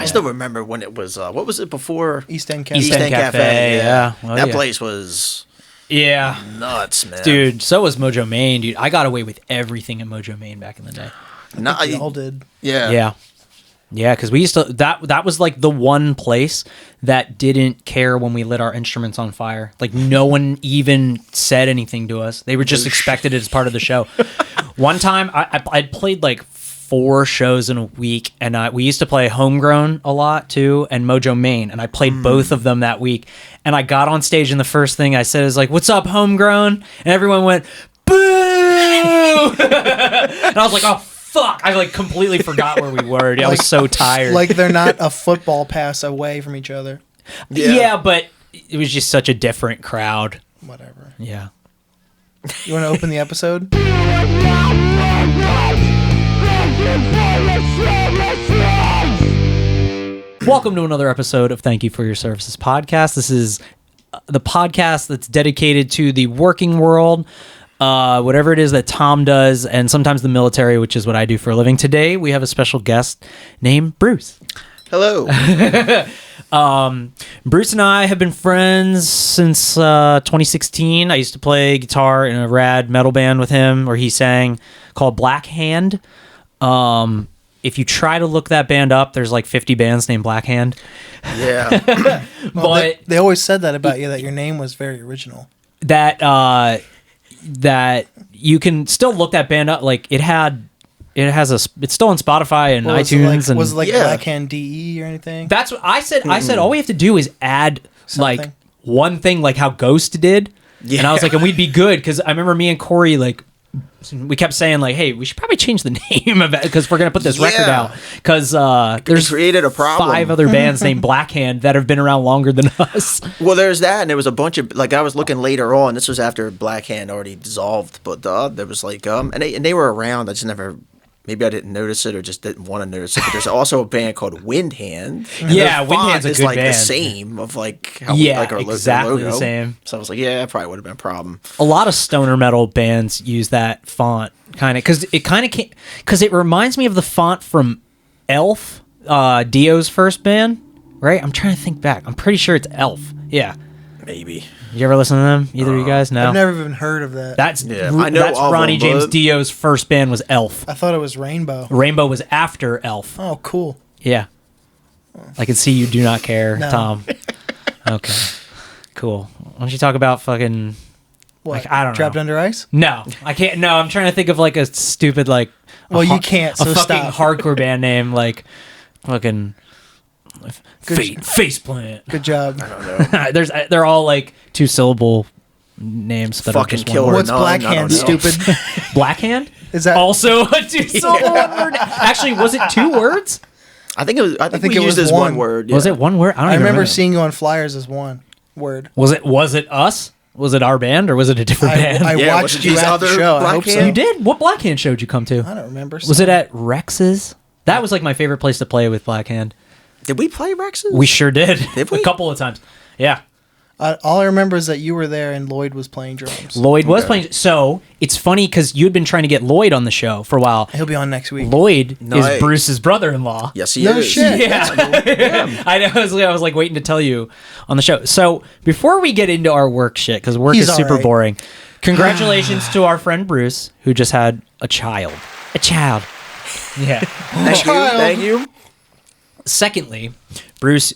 I still remember when it was, what was it before? East End Cafe. East End Cafe, yeah. Well, that yeah. place was nuts, man. Dude, so was Mojo Maine, dude. I got away with everything in Mojo Maine back in the day. We all did. Yeah. Yeah, because we used to that was like the one place that didn't care when we lit our instruments on fire. Like no one even said anything to us. They were just expected it as part of the show. One time I'd played like 4 shows in a week, and we used to play Homegrown a lot too, and Mojo Maine, and I played both of them that week. And I got on stage, and the first thing I said is like, "What's up, Homegrown?" And everyone went, "Boo!" And I was like, "Oh fuck!" I like completely forgot where we were. I was so tired. Like they're not a football pass away from each other. Yeah, but it was just such a different crowd. Whatever. Yeah. You want to open the episode? Welcome to another episode of Thank You for Your Services podcast. This is the podcast that's dedicated to the working world, whatever it is that Tom does, and sometimes the military, which is what I do for a living. Today, we have a special guest named Bruce. Hello. Bruce and I have been friends since 2016. I used to play guitar in a rad metal band with him where he sang called Black Hand. If you try to look that band up, there's like 50 bands named Black Hand. Yeah. But they always said that about you, that your name was very original. that you can still look that band up. Like it's still on Spotify and iTunes. Was it like Yeah. Black Hand DE or anything? That's what I said. I said all we have to do is add Something. like one thing, like how Ghost did. Yeah. And I was like, and we'd be good, because I remember me and Corey, like, we kept saying like, hey, we should probably change the name of it because we're gonna put this record out, because there's created a problem. 5 other bands named Black Hand that have been around longer than us. Well, there's that, and there was a bunch of, like, I was looking later on. This was after Black Hand already dissolved, but there was like and they were around. I just never. Maybe I didn't notice it or just didn't want to notice it. But there's also a band called Wind Hand. And Yeah, their Wind font Hand's a is good like band. the same of like how Yeah, like our exactly logo. the same. So I was like, yeah, that probably would have been a problem. A lot of stoner metal bands use that font, kind of, because it reminds me of the font from Elf, Dio's first band, right? I'm trying to think back. I'm pretty sure it's Elf. Yeah. Maybe. You ever listen to them? Either of you guys? No. I've never even heard of that. That's I know that's of Ronnie them, James but- Dio's first band was Elf. I thought it was Rainbow. Rainbow was after Elf. Oh, cool. Yeah. I can see you do not care, No. Tom. Okay. Cool. Why don't you talk about fucking... What? Like, I don't know. Trapped Under Ice? No, I can't. No, I'm trying to think of like a stupid like. Well, you can't, so a fucking stop. hardcore band name like, fucking, Faceplant. Good job. They're all like 2-syllable names. That Fucking are just one Killer word. What's None, Black I don't Hand, know. stupid? Black Hand? Is that Also a 2-syllable word. Actually, was it 2 words? I think it was. I think think we it used was as one one. word. Was yeah. it one word? I don't I even remember seeing you on flyers as one word. Was it us? Was it our band or was it a different band? I Yeah, was watched it you these at the other show. I Black hope so. Hand? You did? What Black Hand show did you come to? I don't remember. Was it at Rex's? That was like my favorite place to play with Black Hand. Did we play Rex's? We sure did. Did we? A couple of times. Yeah. All I remember is that you were there and Lloyd was playing drums. Lloyd was Okay. playing. So it's funny because you'd been trying to get Lloyd on the show for a while. He'll be on next week. Lloyd Nice. is Bruce's brother-in-law. Yes, he No is. shit. Yeah. I know. I was like waiting to tell you on the show. So before we get into our work shit, because work He's is super all right. boring, congratulations to our friend Bruce, who just had a child. A child. Yeah. Thank you. Thank you. Secondly, Bruce,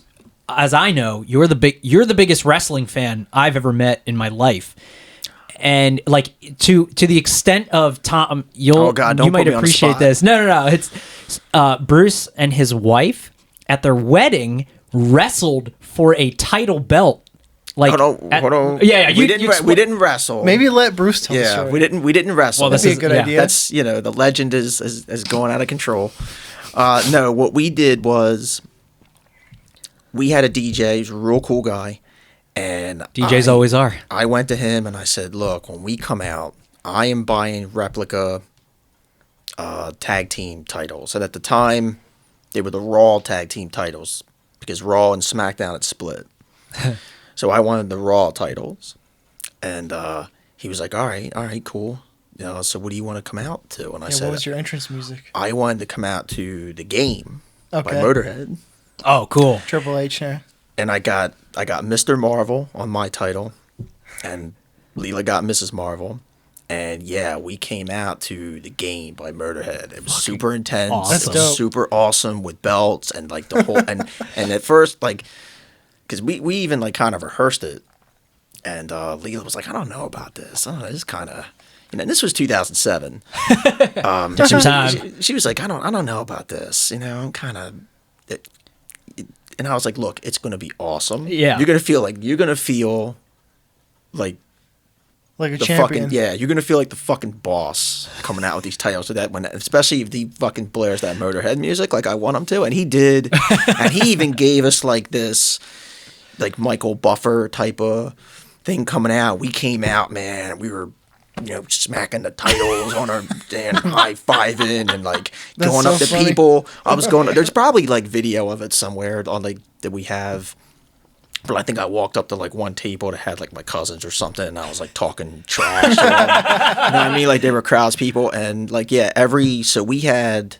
as I know, you're the biggest wrestling fan I've ever met in my life. And like to the extent of Tom, Oh, God, don't you might put me on the appreciate spot. this. No. It's Bruce and his wife at their wedding wrestled for a title belt. Like, Hold on. Yeah, we didn't wrestle. Maybe let Bruce tell the Yeah, story. we didn't wrestle. Well, That'd be a good idea. That's the legend is going out of control. No, what we did was we had a DJ, he's a real cool guy, and DJs always are. I went to him and I said, "Look, when we come out, I am buying replica tag team titles." And at the time, they were the Raw tag team titles because Raw and SmackDown had split. So I wanted the Raw titles, and he was like, "All right, cool. So what do you want to come out to?" And I Yeah, said, what was your entrance music? "I wanted to come out to The Game by Okay. Motorhead." Oh, cool. Triple H. Yeah. and I got Mr. Marvel on my title, and Leela got Mrs. Marvel. And yeah, we came out to The Game by Murderhead. It was super intense. awesome. That's It was dope. super awesome with belts and like the whole and at first like because we even like kind of rehearsed it, and Leela was like, I don't know about this. Oh, this is kind of and this was 2007. Took some time. She was like, I don't know about this. I'm kind of. And I was like, look, it's gonna be awesome. Yeah. You're gonna feel like Like a the champion. fucking you're gonna feel like the fucking boss coming out with these titles. So that especially if he fucking blares that Motorhead music like I want him to, and he did, and he even gave us like this, like Michael Buffer type of thing coming out. We came out, man. We were, smacking the titles on our and high fiving and like That's going so up to funny. people. I was going. There's probably like video of it somewhere on like that we have. But I think I walked up to like one table that had like my cousins or something, and I was like talking trash to them. You know what I mean? Like they were crowds people, and like so we had,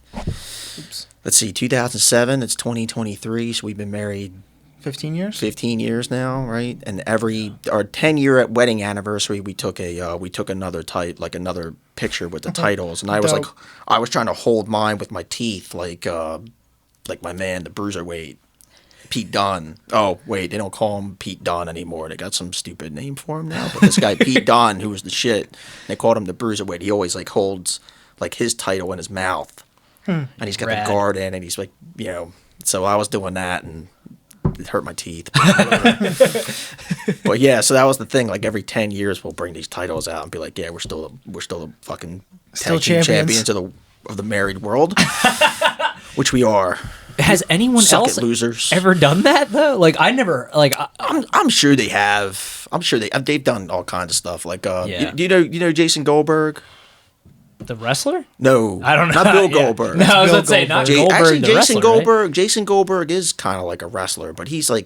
let's see, 2007. It's 2023, so we've been married 15 years. 15 years now, right? And our 10-year wedding anniversary, we took another another picture with the titles, and I was Dope. like, I was trying to hold mine with my teeth, like my man, the bruiserweight. Pete Dunne. Oh, wait, they don't call him Pete Dunne anymore. They got some stupid name for him now. But this guy, Pete Dunne, who was the shit, they called him the Bruiserweight. He always, like, holds, like, his title in his mouth. And he's got Rad. the guard in, and he's, like, so I was doing that, and it hurt my teeth. But, yeah, so that was the thing. Like, every 10 years, we'll bring these titles out and be like, yeah, we're still the fucking Still tag team champions. champions of the married world. Which we are. Has anyone Suck else it, losers. ever done that though? Like I never like. I'm sure they have. I'm sure they've done all kinds of stuff. Like, Yeah. you know Jason Goldberg? The wrestler? No, I don't know. Not Bill Yeah. Goldberg. No, I was Bill gonna say not Goldberg. Goldberg. Actually, the Jason wrestler, Goldberg. Right? Jason Goldberg is kind of like a wrestler, but he's in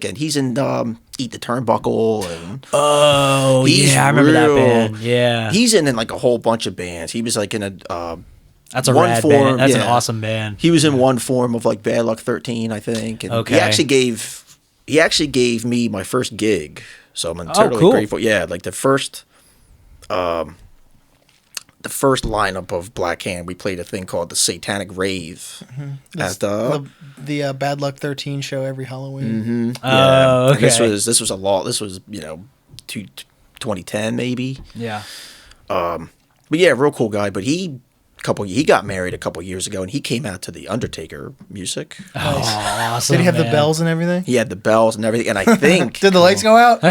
Eat the Turnbuckle and Oh He's yeah, I remember real- that band. Yeah, he's in like a whole bunch of bands. He was like in a that's a one rad form, band. That's an yeah. awesome band. He was in one form of like Bad Luck 13, I think. And Okay. He actually gave me my first gig, so I'm totally cool. grateful. Yeah, like the first lineup of Black Hand, we played a thing called the Satanic Rave at The Bad Luck 13 show every Halloween. Oh, and okay. This was a lot. This was 2010 maybe. Yeah. But yeah, real cool guy. But he got married a couple years ago, and he came out to the Undertaker music. Oh, awesome. Did he have the man. bells and everything? He had the bells and everything, and I think Did the lights go out?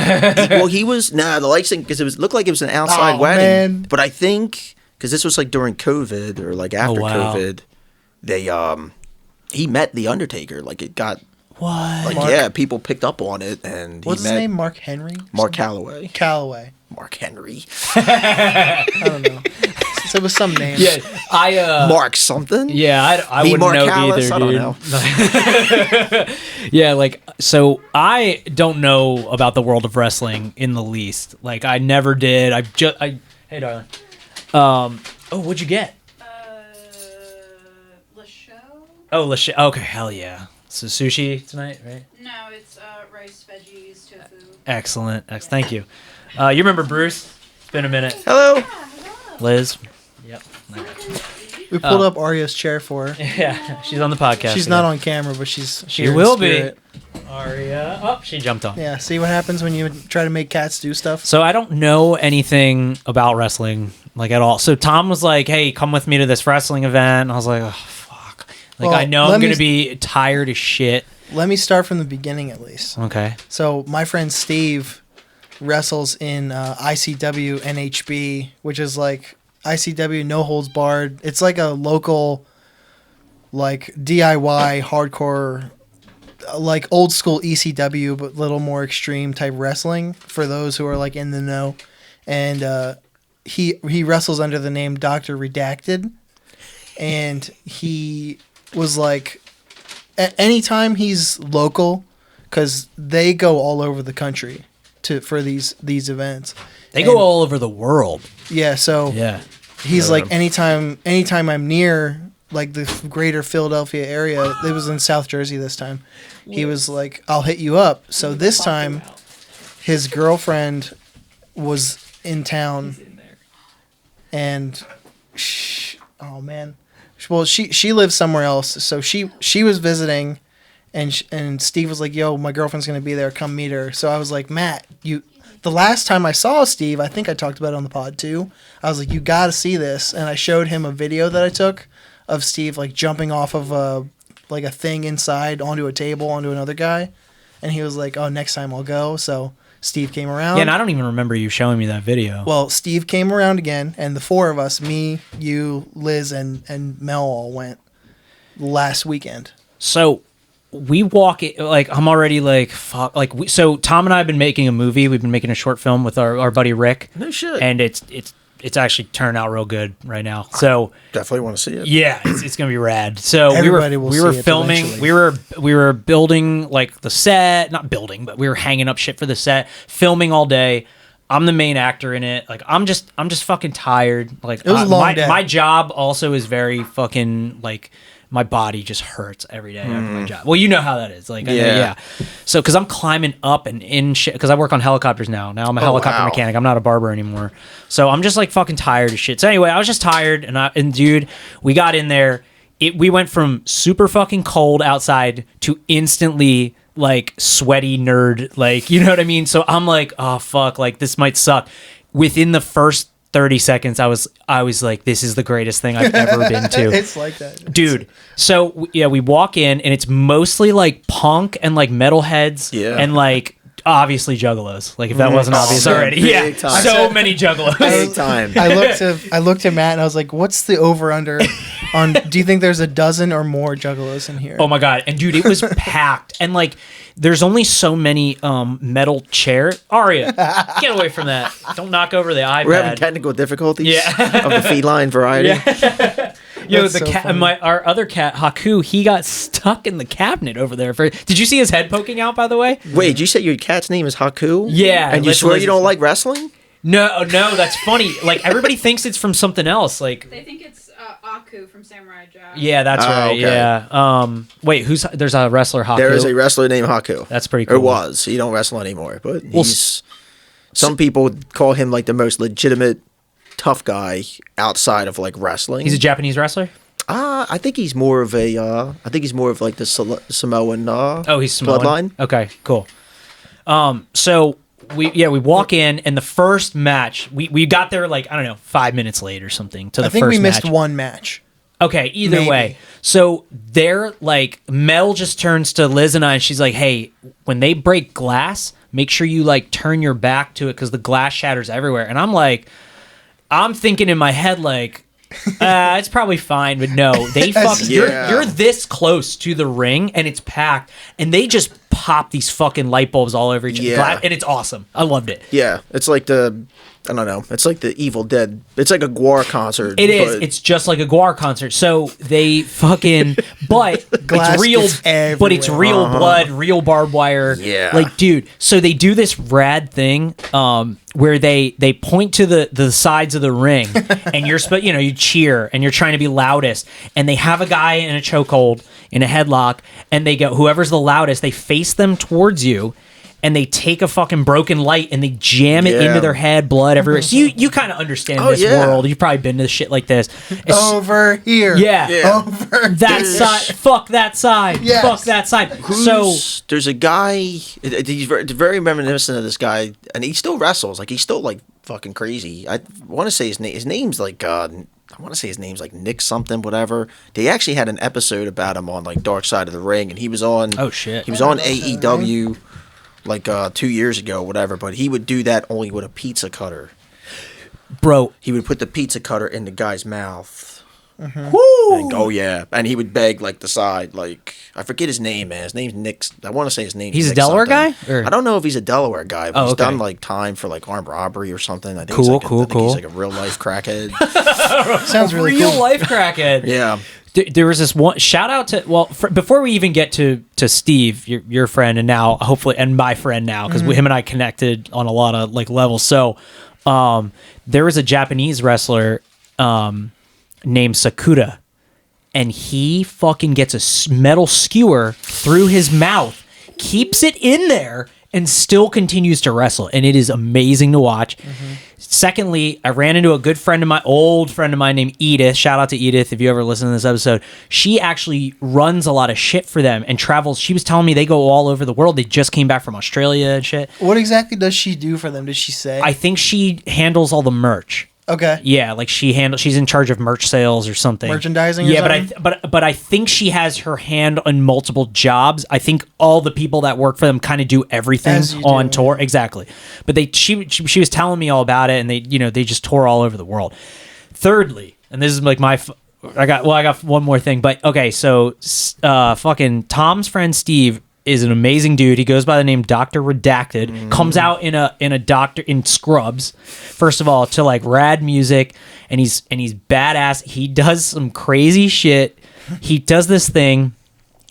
he was the lights thing because looked like it was an outside Oh, wedding. man. But I think because this was like during COVID or like after wow. COVID, they he met the Undertaker. Like it got What? Mark- people picked up on it, and What's he his met name? Mark Henry? Mark Calloway. Calloway. Mark Henry. I don't know. So it was some name. Yeah, Mark something. Yeah, I Me, wouldn't Mark know Callis? either, I don't dude. know. Yeah, like so I don't know about the world of wrestling in the least. Like I never did. Hey darling. Oh, what'd you get? Show? Oh, okay, hell yeah. So sushi tonight, right? No, it's rice, veggies, tofu. Excellent. Thank you. You remember Bruce? It's been a minute. Hello. Liz. Yep. We pulled up Arya's chair for her. Yeah, she's on the podcast. She's not on camera, but she will be. Aria. Oh, she jumped on. Yeah, see what happens when you try to make cats do stuff? So I don't know anything about wrestling, like at all. So Tom was like, "Hey, come with me to this wrestling event." And I was like, "Oh, fuck!" Like Well, I know let I'm me- gonna be tired as shit. Let me start from the beginning at least. Okay. So my friend Steve wrestles in ICW NHB, which is like ICW No Holds Barred. It's like a local, like DIY hardcore, like old school ECW, but a little more extreme type wrestling for those who are like in the know. And he wrestles under the name Dr. Redacted, and he was like, anytime he's local, because they go all over the country for these events. They go all over the world. Yeah, so Yeah. he's like anytime I'm near like the greater Philadelphia area, it was in South Jersey this time. he was like, I'll hit you up. So this time, his girlfriend was in town, and oh man, well she lives somewhere else, so she was visiting, and Steve was like, yo, my girlfriend's gonna be there, come meet her. So I was like, Matt, the last time I saw Steve, I think I talked about it on the pod too, I was like, you gotta see this, and I showed him a video that I took of Steve like jumping off of a thing inside onto a table onto another guy, and he was like, oh, next time I'll go. So Steve came around. Yeah, and I don't even remember you showing me that video. Well, Steve came around again, and the four of us, me, you, Liz, and Mel, all went last weekend. So we walk it, like, I'm already like, fuck. Like, so Tom and I have been making a movie. We've been making a short film with our buddy Rick. No shit. And it's actually turned out real good right now. So definitely want to see it. yeah, it's gonna be rad. So Everybody will we were see it filming. eventually. We were building like the set, not building, but we were hanging up shit for the set, filming all day. I'm the main actor in it. Like I'm just fucking tired. Like it was a long day. My job also is very fucking like. My body just hurts every day after my job. Well, you know how that is. Like, yeah. So, because I'm climbing up and in shit, because I work on helicopters now. Now I'm a helicopter mechanic. I'm not a barber anymore. So I'm just like fucking tired of shit. So anyway, I was just tired, and dude, we got in there. We went from super fucking cold outside to instantly like sweaty nerd, like, you know what I mean? So I'm like, oh fuck, like this might suck. Within the first 30 seconds, I was like, this is the greatest thing I've ever been to. It's like that. Dude. So, yeah, we walk in, and it's mostly, like, punk and, like, metalheads and, like, obviously juggalos. Like, if that wasn't obvious already. Yeah, time. so many juggalos. Big time. I looked at Matt, and I was like, what's the over-under on, do you think there's a dozen or more juggalos in here? Oh, my God. And, dude, it was packed. And, like, there's only so many metal chairs. Aria, get away from that. Don't knock over the iPad. We're having technical difficulties Yeah. of the feline variety. Yeah. Yo, That's the so cat, funny. our other cat, Haku, he got stuck in the cabinet over there. Did you see his head poking out, by the way? Wait, you said your cat's name is Haku? Yeah. And you swear you don't like wrestling? No, that's funny. Like, everybody thinks it's from something else. Like, They think it's Aku from Samurai Jack. yeah, that's Oh, right. okay. Yeah. Wait, there's a wrestler, Haku. There is a wrestler named Haku. That's pretty Or cool. was. He don't wrestle anymore. But some people call him like the most legitimate tough guy outside of like wrestling. He's a Japanese wrestler? I think he's more of a. I think he's more of like the Samoan. Oh, he's Samoan. Bloodline. Okay, cool. So we walk in, and the first match we got there like, I don't know, 5 minutes late or something to the I think first we missed match. one match. Okay, either Maybe. way. So they're like, Mel just turns to Liz and I, and she's like, hey, when they break glass, make sure you like turn your back to it because the glass shatters everywhere. And I'm thinking in my head like, it's probably fine, but no, they fucking you're this close to the ring and it's packed, and they just pop these fucking light bulbs all over each other, and it's awesome. I loved it. Yeah, it's like I don't know. It's like the Evil Dead. It's like a Gwar concert. It is. It's just like a Gwar concert. So they fucking, but Glass it's real. gets everywhere. But it's real blood, real barbed wire. Yeah. Like, dude. So they do this rad thing, where they point to the sides of the ring, and you cheer, and you're trying to be loudest, and they have a guy in a chokehold in a headlock, and they go, whoever's the loudest, they face them towards you. And they take a fucking broken light and they jam it into their head, blood everywhere. So you kind of understand this world. You've probably been to shit like this. Over here. Yeah. Over That side. Fuck that side. Yes. Fuck that side. There's a guy. He's very reminiscent of this guy, and he still wrestles. Like he's still like fucking crazy. I want to say his name. His name's like. I want to say his name's like Nick something, whatever. They actually had an episode about him on like Dark Side of the Ring, and he was on. Oh shit. He was on AEW. Like 2 years ago, whatever, but he would do that only with a pizza cutter. Bro. He would put the pizza cutter in the guy's mouth. Woo! And go, yeah. And he would beg, like, the side, like, I forget his name, man. His name's Nick. I want to say his name. He's a Nick Delaware something. guy? Or? I don't know if he's a Delaware guy, but he's okay. done, like, time for, like, armed robbery or something. I think Cool. He's like a real-life crackhead. Sounds really Real cool. life crackhead. Yeah. There was this one shout out to before we even get to Steve, your friend, and now hopefully and my friend now because him and I connected on a lot of like levels. So there was a Japanese wrestler named Sakura, and he fucking gets a metal skewer through his mouth, keeps it in there, and still continues to wrestle. And it is amazing to watch. Secondly, I ran into a good friend of mine, old friend of mine named Edith. Shout out to Edith if you ever listen to this episode. She actually runs a lot of shit for them and travels. She was telling me they go all over the world. They just came back from Australia and shit. What exactly does she do for them? Did she say? I think she handles all the merch. Okay. Yeah, like she's in charge of merch sales or something. Merchandising or yeah, something? but I think she has her hand on multiple jobs. I think all the people that work for them kind of do everything As you on do, tour. Exactly. But she was telling me all about it, and they just tour all over the world. Thirdly, and this is like I got one more thing, but okay, so fucking Tom's friend Steve is an amazing dude. He goes by the name Dr. Redacted. Comes out in a doctor in scrubs. First of all, to like rad music, and he's badass. He does some crazy shit. He does this thing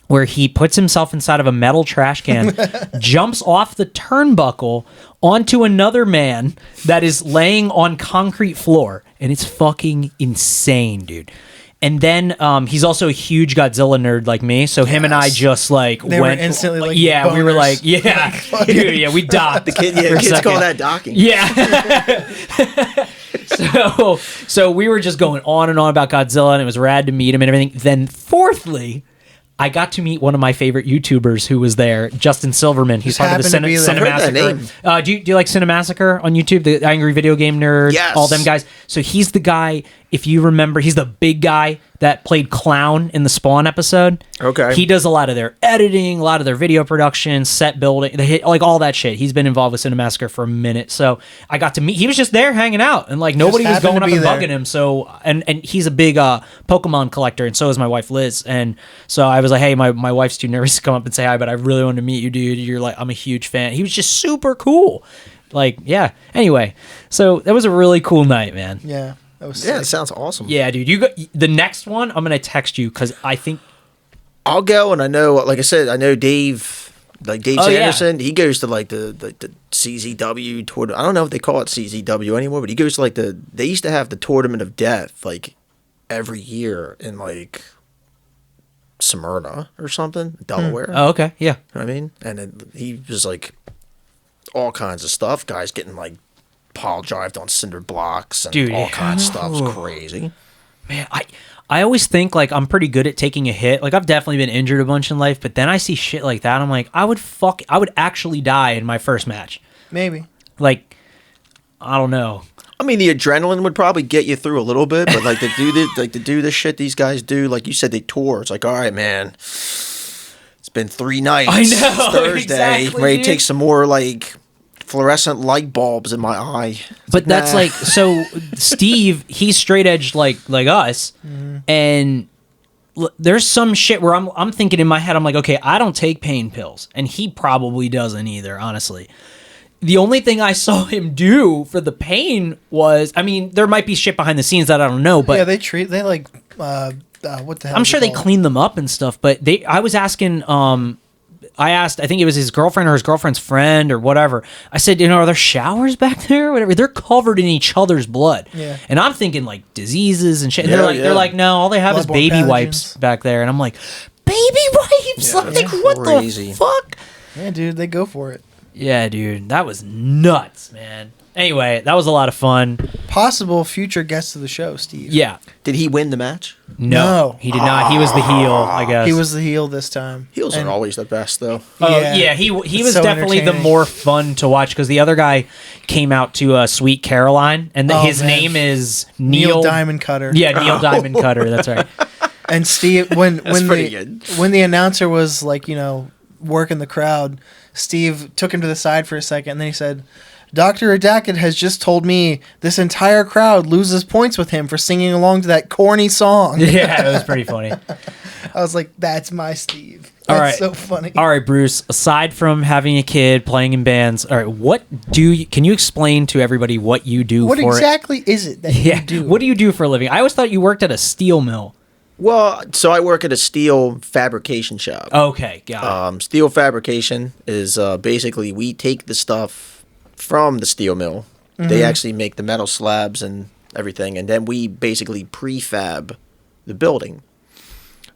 where he puts himself inside of a metal trash can, jumps off the turnbuckle onto another man that is laying on concrete floor, and it's fucking insane, dude. And then he's also a huge Godzilla nerd like me, so him and I just like They were instantly like we were boners. like, dude, yeah, we docked. The kid, for a kids second. call that docking. Yeah. so we were just going on and on about Godzilla, and it was rad to meet him and everything. Then fourthly, I got to meet one of my favorite YouTubers who was there, Justin Silverman. He's part of the happened to be there. I've heard that Cinemassacre. Do you like Cinemassacre on YouTube? The Angry Video Game Nerd, Yes. all them guys. So he's the guy, if you remember, he's the big guy that played Clown in the Spawn episode. Okay. He does a lot of their editing, a lot of their video production, set building, like all that shit. He's been involved with Cinemassacre for a minute. So I got to meet, he was just there hanging out, and like nobody was happened going to up be and there. bugging him. So, and he's a big Pokemon collector, and so is my wife Liz. And so I was like, hey, my wife's too nervous to come up and say hi, but I really wanted to meet you, dude. You're like, I'm a huge fan. He was just super cool. Like, yeah. Anyway, so that was a really cool night, man. Yeah. That was Yeah, sick. it sounds awesome. Yeah, dude. You got the next one. I'm gonna text you because I think. I'll go, and I know, like I said, I know Dave, like Dave Oh, yeah. Sanderson. He goes to like the CZW tournament. I don't know if they call it CZW anymore, but he goes to like they used to have the Tournament of Death like every year in like Smyrna or something, Delaware. Oh, okay. Yeah. You know what I mean? And then he was like all kinds of stuff. Guys getting like pile drived on cinder blocks and Dude, all yeah. kinds of stuff. It's crazy. Man, I always think like I'm pretty good at taking a hit. Like I've definitely been injured a bunch in life, but then I see shit like that. I'm like, I would actually die in my first match. Maybe. Like, I don't know. I mean, the adrenaline would probably get you through a little bit, but like to do the shit these guys do, like you said, they tour. It's like, all right, man, it's been 3 nights. I know, It's Thursday. exactly, Ready dude. to take some more like fluorescent light bulbs in my eye. But that's nah. like so. Steve, he's straight edge like us, and there's some shit where I'm thinking in my head, I'm like, okay, I don't take pain pills, and he probably doesn't either. Honestly, the only thing I saw him do for the pain was, I mean, there might be shit behind the scenes that I don't know, but Yeah, they like what the hell? I'm is it sure they called? clean them up and stuff. But I was asking. I asked, I think it was his girlfriend or his girlfriend's friend or whatever. I said, are there showers back there or whatever? They're covered in each other's blood. Yeah. And I'm thinking like diseases and shit. And Yeah, they're like, no, all they have is Bloodborne baby pathogens. wipes back there. And I'm like, baby wipes? Yeah, Like, that's what crazy. the fuck? Yeah, dude, they go for it. Yeah, dude, that was nuts, man. Anyway, that was a lot of fun. Possible future guest of the show, Steve. Yeah. Did he win the match? No, he did not. He was the heel, I guess. He was the heel this time. Heels And- are always the best, though. Oh Yeah. yeah, he It's was so definitely the entertaining. more fun to watch because the other guy came out to Sweet Caroline, and Oh, his man. name is Neil Diamond Cutter. Yeah, Neil Diamond Cutter. That's right. And Steve, when pretty the good. when the announcer was like, working the crowd, Steve took him to the side for a second, and then he said, "Dr. Redacted has just told me this entire crowd loses points with him for singing along to that corny song." Yeah, it was pretty funny. I was like, "That's my Steve." All That's right. so funny. All right, Bruce. Aside from having a kid, playing in bands, all right, can you explain to everybody what you do? What for exactly is it that Yeah, you do? what do you do for a living? I always thought you worked at a steel mill. Well, so I work at a steel fabrication shop. Okay, got it. Steel fabrication is basically we take the stuff from the steel mill. They actually make the metal slabs and everything, and then we basically prefab the building.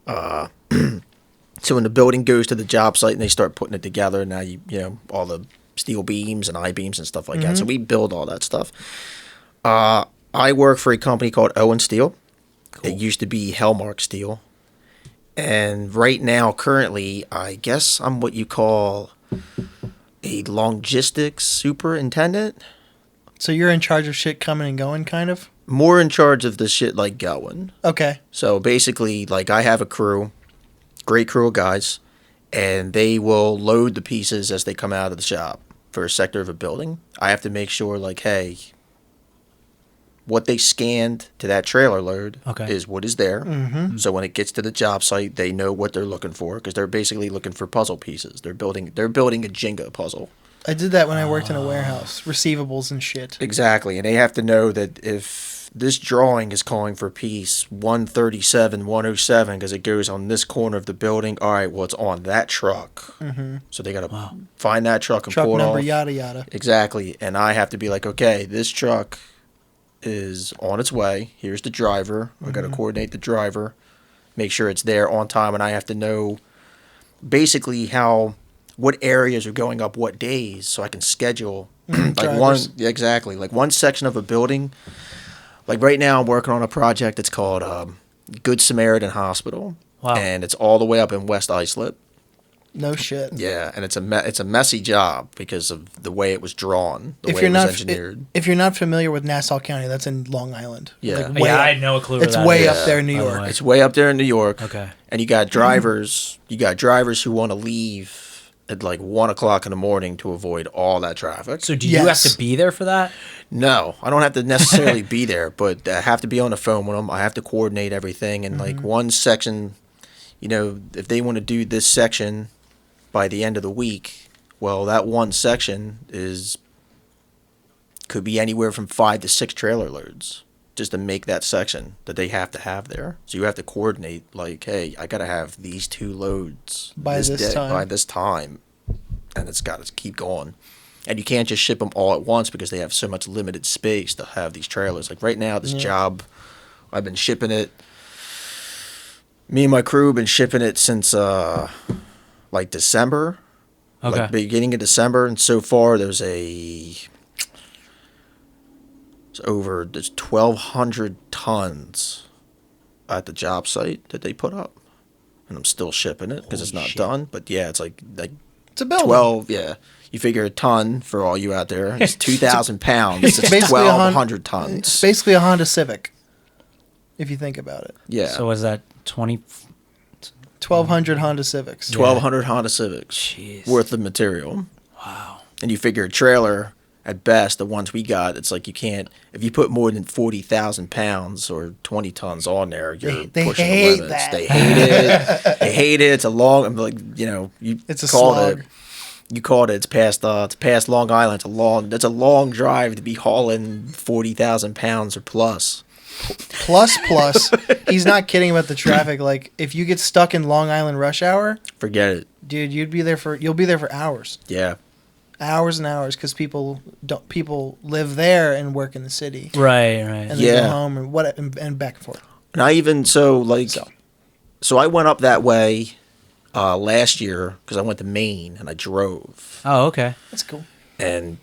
So when the building goes to the job site and they start putting it together, now you know all the steel beams and I-beams and stuff like that. So we build all that stuff. I work for a company called Owen Steel. Cool. It used to be Hellmark Steel. And right now, currently, I guess I'm what you call a logistics superintendent. So you're in charge of shit coming and going, kind of? More in charge of the shit like going. Okay. So basically, like I have a crew, great crew of guys, and they will load the pieces as they come out of the shop for a sector of a building. I have to make sure, like, hey, what they scanned to that trailer load is what is there. Mm-hmm. So when it gets to the job site, they know what they're looking for because they're basically looking for puzzle pieces. They're building a Jenga puzzle. I did that when I worked in a warehouse, receivables and shit. Exactly, and they have to know that if this drawing is calling for piece 137, 107 because it goes on this corner of the building, all right, well, it's on that truck. Mm-hmm. So they got to find that truck and truck pull it number, off. yada, yada. Exactly, and I have to be like, okay, this truck is on its way. Here's the driver. I got to coordinate the driver, make sure it's there on time, and I have to know basically what areas are going up what days so I can schedule like one section of a building. Like right now I'm working on a project that's called Good Samaritan Hospital. Wow. And it's all the way up in West Islip. No shit. Yeah, and it's a messy job because of the way it was drawn, the way it was engineered. If you're not familiar with Nassau County, that's in Long Island. Yeah. Like I had no clue where it's that way is. up there in New York. It's way up there in New York. Okay. And you got drivers. You got drivers who want to leave at like 1 o'clock in the morning to avoid all that traffic. So do you have to be there for that? No, I don't have to necessarily be there, but I have to be on the phone with them. I have to coordinate everything. And like one section, you know, if they want to do this section by the end of the week, well, that one section could be anywhere from 5 to 6 trailer loads just to make that section that they have to have there. So you have to coordinate, like, hey, I got to have these 2 loads by this time, and it's got to keep going. And you can't just ship them all at once because they have so much limited space to have these trailers. Like right now, this job, I've been shipping it. Me and my crew have been shipping it since like December. Okay. Like beginning of December, and so far there's 1,200 tons at the job site that they put up, and I'm still shipping it because it's not done. But yeah, it's like it's a building. 12. Yeah, you figure a ton for all you out there. It's 2,000 pounds. It's basically 1,200 tons. It's basically a Honda Civic, if you think about it. Yeah. So was that 1,200 Honda Civics. 1,200 Honda Civics. Jeez. Worth of material. Wow. And you figure a trailer, at best, the ones we got, it's like you can't, if you put more than 40,000 pounds or 20 tons on there, you're they pushing hate the limits. that. They hate it. They hate it. It's a long, I'm like, you know, it's a slog. You called it. It's past Long Island. It's a long drive to be hauling 40,000 pounds or plus. Plus, he's not kidding about the traffic. Like, if you get stuck in Long Island rush hour, forget it, dude. You'll be there for hours. Yeah, hours and hours because people live there and work in the city. Right. And they go home and back and forth. And I even so I went up that way last year because I went to Maine and I drove. Oh, okay. That's cool. And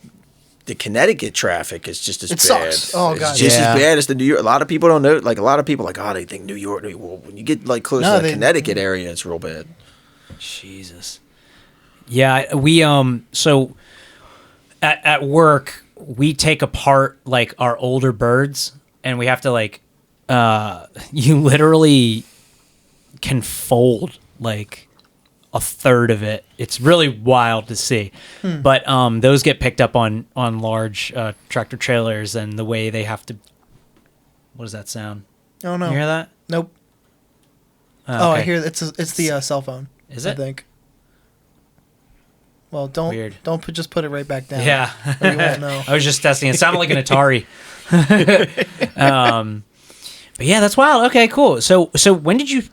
the Connecticut traffic is just as bad. Sucks. Oh, God. It's just as bad as the New York. A lot of people don't know. Like, a lot of people they think New York. Well, when you get, like, close to the Connecticut area, it's real bad. Jesus. Yeah, we, so at work, we take apart, like, our older birds, and we have to, like, you literally can fold, like, a third of it. It's really wild to see. But those get picked up on large tractor trailers, and the way they have to. What does that sound? Oh no! You hear that? Nope. Okay. I hear it's the cell phone. Is it? I think. Well, don't just put it right back down. Yeah. Or you won't know. I was just testing. It sounded like an Atari. But yeah, that's wild. Okay, cool. So when did you've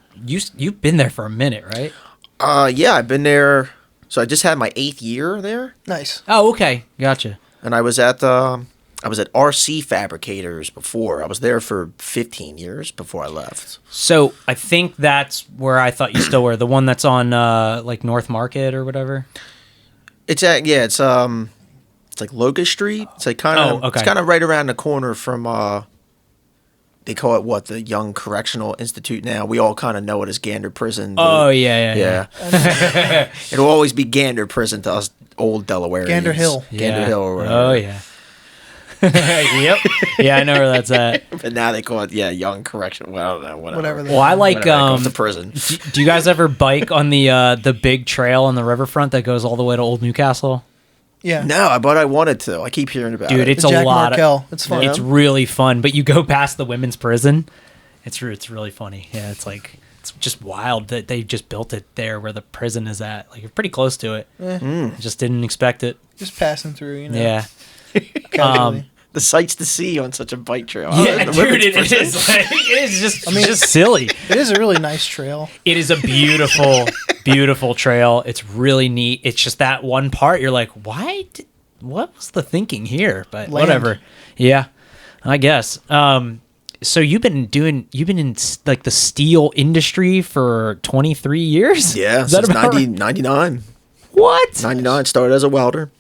been there for a minute, right? Yeah, I've been there. So I just had my 8th year there. Nice. Oh, okay. Gotcha. And I was at I was at RC Fabricators before. I was there for 15 years before I left. So I think that's where I thought you still were. The one that's on like North Market or whatever. It's like Locust Street. It's like It's kind of right around the corner from they call it what, the Young Correctional Institute now. We all kind of know it as Gander Prison. Yeah. It'll always be Gander Prison to us old Delawareans. Gander Hill. Gander Hill or whatever. Oh yeah. Yep. Yeah, I know where that's at. But now they call it Young Correctional. Well, I don't know, whatever. Well, I like the prison. Do you guys ever bike on the big trail on the riverfront that goes all the way to Old Newcastle? Yeah. No, but I wanted to. I keep hearing about it. Dude, it's The a Jack lot. Markell. It's fun. It's really fun, but you go past the women's prison. It's really funny. Yeah, it's just wild that they just built it there where the prison is at. Like, you're pretty close to it. I just didn't expect it. Just passing through, you know. Yeah. Casually. The sights to see on such a bike trail. Yeah, The dude, women's it prison. is. It is just. I mean, just silly. It is a really nice trail. It is a beautiful, beautiful trail. It's really neat. It's just that one part you're like, why? What was the thinking here? But Land. whatever. Yeah, I guess. So you've been in like the steel industry for 23 years? Yeah, Is that since about right? 99. What? 99, started as a welder.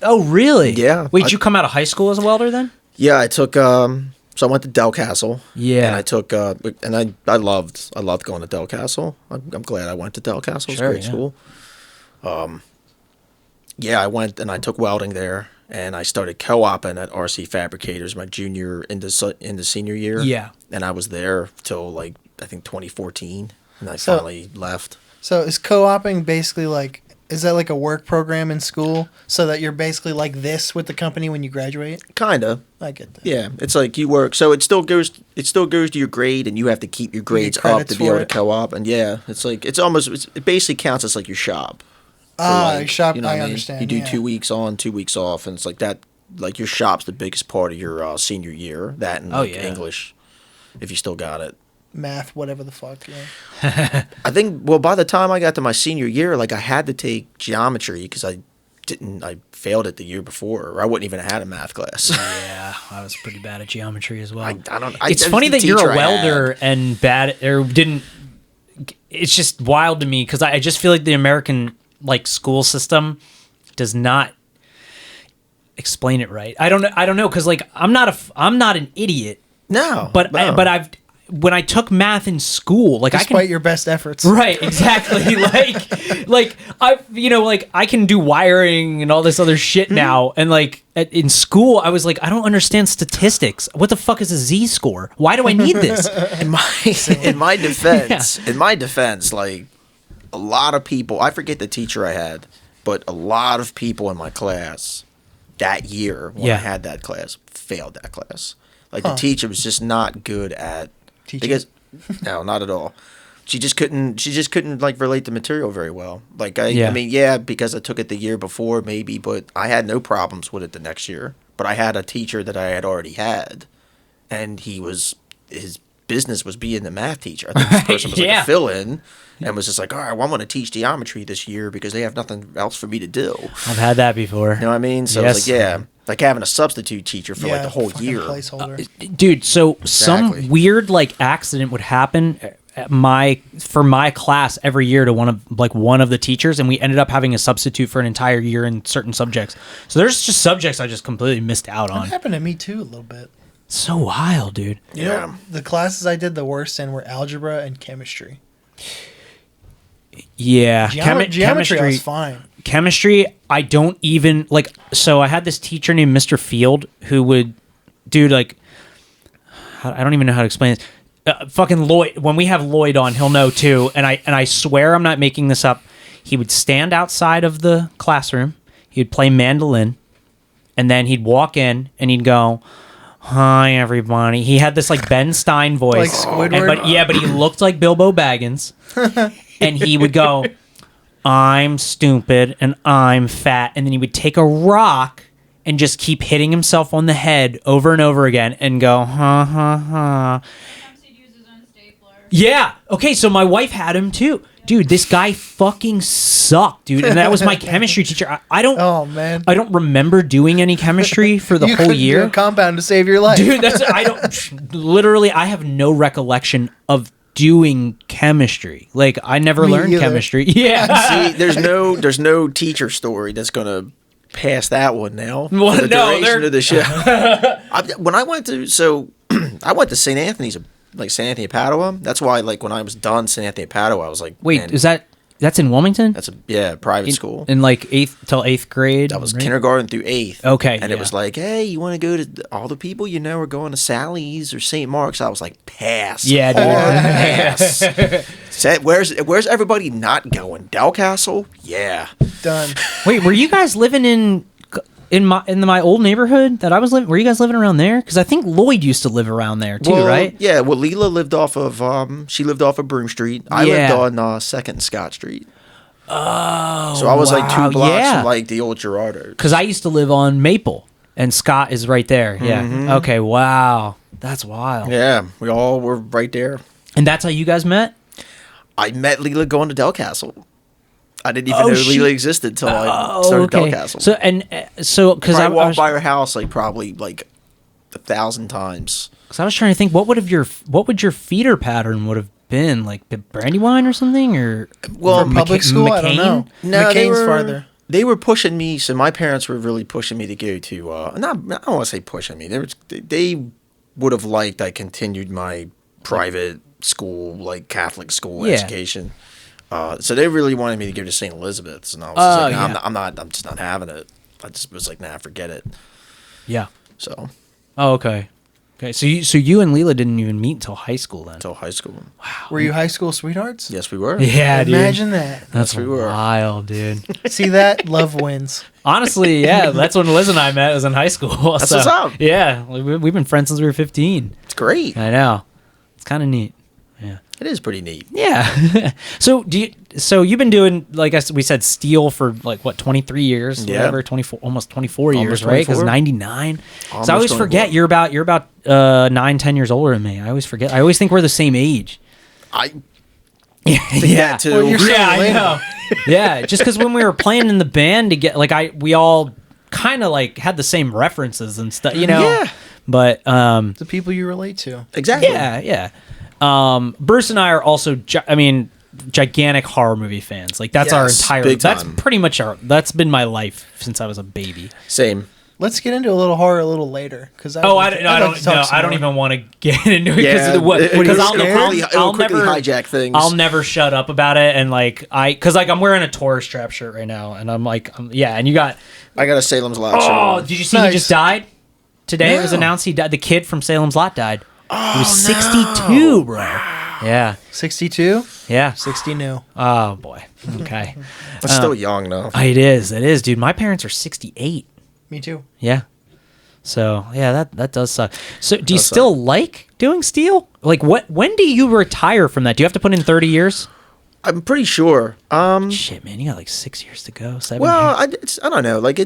Oh, really? Yeah. Wait, did you come out of high school as a welder then? Yeah, I took so I went to Delcastle. Yeah. And I took and I loved going to Delcastle. I'm glad I went to Delcastle. It's a great school. Yeah, I went and I took welding there, and I started co-oping at RC Fabricators my junior into senior year. Yeah. And I was there till like I think 2014, and I So- finally left. So is co-oping basically like, is that like a work program in school so that you're basically like this with the company when you graduate? Kinda. I get that. Yeah, it's like you work, so it still goes to your grade, and you have to keep your grades up credits to be able for to it. co-op. And yeah, it's like it basically counts as like your shop. For, like, shop. you know I what mean? understand. You do yeah. 2 weeks on, 2 weeks off, and it's like that. Like your shop's the biggest part of your senior year. That and like, English, if you still got it. Math, whatever the fuck. Yeah. I think. Well, by the time I got to my senior year, like I had to take geometry because I failed it the year before, or I wouldn't even have had a math class. Yeah, I was pretty bad at geometry as well. I don't. It's that was funny the that you're teacher a I welder had. and bad or didn't. It's just wild to me because I just feel like the American like school system does not explain it right. I don't know because like I'm not an idiot, No, but no. when I took math in school, like Despite your best efforts. Right, exactly. like I can do wiring and all this other shit now. And like in school, I was like, I don't understand statistics. What the fuck is a Z-score? Why do I need this? in my defense, like a lot of people, I forget the teacher I had, but a lot of people in my class that year when I had that class failed that class. Like the teacher was just not good at Teaching? because no, not at all. She just couldn't like relate the material very well. Like I mean, yeah, because I took it the year before maybe, but I had no problems with it the next year. But I had a teacher that I had already had, and his business was being the math teacher. I think this person was like a fill-in and was just like, all right, well, I'm going to teach geometry this year because they have nothing else for me to do. I've had that before. You know what I mean? So Yes. it's like, yeah, like having a substitute teacher for like the whole fucking year. Placeholder. Dude, so Exactly. some weird like accident would happen at for my class every year to one of the teachers, and we ended up having a substitute for an entire year in certain subjects. So there's just subjects I just completely missed out That on. happened to me too a little bit. So wild, dude. You know, the classes I did the worst in were algebra and chemistry. Yeah, Geometry I was fine. Chemistry, I don't even like. So I had this teacher named Mr. Field who would, dude, like, I don't even know how to explain this. Fucking Lloyd. When we have Lloyd on, he'll know too. And I swear I'm not making this up. He would stand outside of the classroom. He would play mandolin, and then he'd walk in and he'd go, "Hi, everybody." He had this like Ben Stein voice, Like Squidward? but he looked like Bilbo Baggins, and he would go, "I'm stupid and I'm fat," and then he would take a rock and just keep hitting himself on the head over and over again and go, "Ha ha ha." Sometimes he'd use his own stapler. Yeah. Okay. So my wife had him too. dude, this guy fucking sucked, dude. And that was my chemistry teacher. I don't. Oh man. I don't remember doing any chemistry for the You whole couldn't do year. a compound to save your life. Dude, I don't literally I have no recollection of doing chemistry. Like I never Me learned either. chemistry. Yeah. See, there's no teacher story that's gonna pass that one now. Well, for the no, duration they're- of the show. When I went to I went to St. Anthony's, like St. Anthony of Padua. That's why, like, when I was done St. Anthony of Padua, I was like, Wait, man, is that's in Wilmington? that's a private school. In like 8th till 8th grade? That was right? kindergarten through 8th. Okay, And yeah. it was like, hey, you want to go to all the people you know are going to Sally's or St. Mark's? I was like, pass. Yeah, dude. Hard pass. Say, where's everybody not going? Delcastle? Yeah. Done. Wait, were you guys living in my old neighborhood that I was living? Were you guys living around there? Because I think Lloyd used to live around there too, Well, right? Yeah. Well, Leela lived off of she lived off of Broome Street. I Yeah. lived on 2nd and Scott Street. Oh, So I was like wow, 2 blocks yeah. from like the old Gerardo. Because I used to live on Maple, and Scott is right there. Yeah. Mm-hmm. Okay. Wow, that's wild. Yeah, we all were right there. And that's how you guys met? I met Leela going to Delcastle. I didn't even Oh, know she- Leela existed until I started Delcastle. So because I I walked was, by her house like probably like 1,000 times. cause I was trying to think what would your feeder pattern would have been, like Brandywine or something, or Well, For public school, I don't know. No, they McCain's were farther. They were pushing me, so my parents were really pushing me to go to. I don't want to say pushing me. They would have liked I continued my private school, like Catholic school Yeah. education. So they really wanted me to go to St. Elizabeth's, and I was just like, nah, yeah. I'm just not having it. I just was like, nah, forget it. Yeah. So Oh, okay. Okay. So you and Leela didn't even meet until high school then. until high school, Were you high school sweethearts? yes, we were. Yeah, dude. Imagine that. That's Yes, we were. wild, dude. See that? Love wins. Honestly, yeah, that's when Liz and I met. Was in high school. That's what's up. Yeah, we've been friends since we were 15. It's great. I know. It's kind of neat. Yeah. It is pretty neat. Yeah. So you've been doing, like we said, steel for like what, 23 years, Yeah. whatever, 24, almost 24 years, Almost right? Because 24. 99. So Almost I always 24. forget you're about 9-10 years older than me. I always forget. I always think we're the same age. I Yeah. that too. Well, you're so Yeah, I relatable. know. Yeah, just because when we were playing in the band to get we all kind of like had the same references and stuff, you know. Yeah. But The people you relate to. exactly. yeah. Bruce and I are also, gigantic horror movie fans. Like that's our Yes, entire. big That's time. pretty much that's been my life since I was a baby. Same. Let's get into a little horror a little later. Because I don't even want to get into it Yeah, because it'll quickly hijack things. I'll never shut up about it, and I'm wearing a Taurus trap shirt right now, and I'm yeah, and you got I got a Salem's Lot oh, shirt. did you see he Nice. just died today? It was No. announced he died. The kid from Salem's Lot died. He was no. 62, bro. Yeah, 62, yeah. 60 new. Oh boy. Okay. That's still young though. It is, dude. My parents are 68. Me too. Yeah. So yeah, that does suck. So do you Does still like doing steel? Like when do you retire from that? Do you have to put in 30 years? I'm pretty sure. Shit, man, you got like 6 years to go. 7 Well, years. I don't know. Like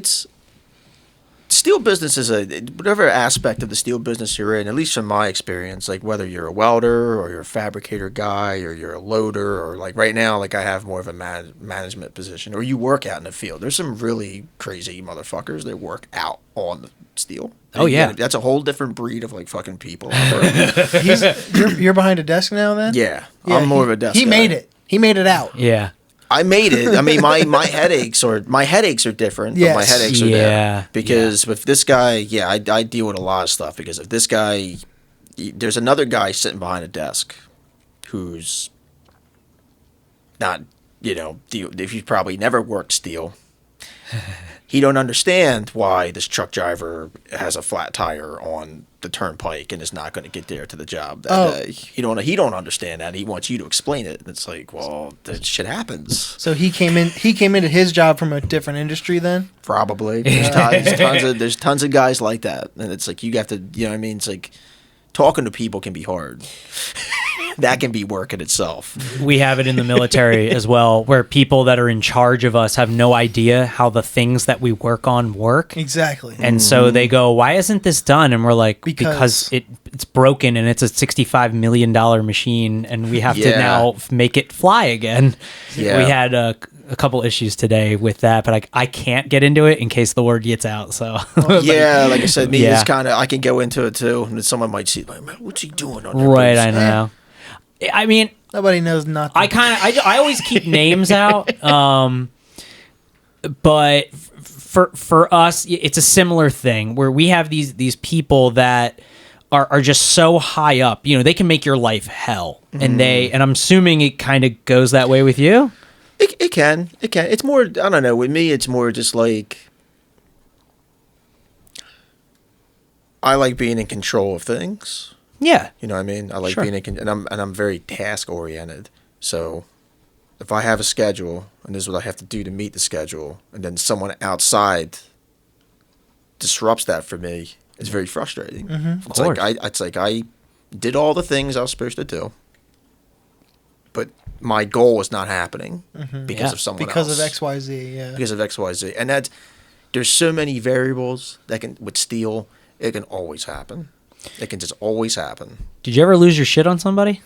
steel business is whatever aspect of the steel business you're in. At least from my experience, like whether you're a welder or you're a fabricator guy or you're a loader or like right now, like I have more of a management position or you work out in the field. There's some really crazy motherfuckers that work out on the steel. Oh, yeah. That's a whole different breed of like fucking people. out there. You're behind a desk now then? Yeah, Yeah, I'm more of a desk He guy. made it. He made it out. Yeah. I made it. I mean, my headaches are different. But my Yes. headaches are Yeah, there because with this guy, yeah, I deal with a lot of stuff because if this guy, there's another guy sitting behind a desk, who's not, if he's probably never worked steel. He don't understand why this truck driver has a flat tire on the turnpike and is not going to get there to the job that day. He don't understand that. He wants you to explain it. And it's like, well, that shit happens. So he came into his job from a different industry then? Probably. There's tons of guys like that. And it's like you have to, you know what I mean? It's like talking to people can be hard. that can be work in itself. We have it in the military as well, where people that are in charge of us have no idea how the things that we work on work. Exactly. And so they go, why isn't this done? And we're like, Because it's broken and it's a $65 million machine and we have to Yeah. now make it fly again. Yeah. We had a couple issues today with that, but I can't get into it in case the word gets out. So Yeah, like I said, me, Yeah. it's kind of, I can go into it too, and someone might see, like, man, what's he doing on there? right, But I it's- know. I mean, nobody knows nothing. I always keep names out, but for us, it's a similar thing where we have these people that are just so high up. You know, they can make your life hell, and I'm assuming it kind of goes that way with you. It can. It's more, I don't know, with me, it's more just like, I like being in control of things. Yeah, You know what I mean? I like Sure. being and I'm very task oriented. So if I have a schedule and this is what I have to do to meet the schedule, and then someone outside disrupts that for me, it's very frustrating. It's course. like I did all the things I was supposed to do, but my goal was not happening because Yeah. of someone because else. of XYZ. Yeah. Because of XYZ, and that's there's so many variables that can with steel. It can always happen. It can just always happen. Did you ever lose your shit on somebody?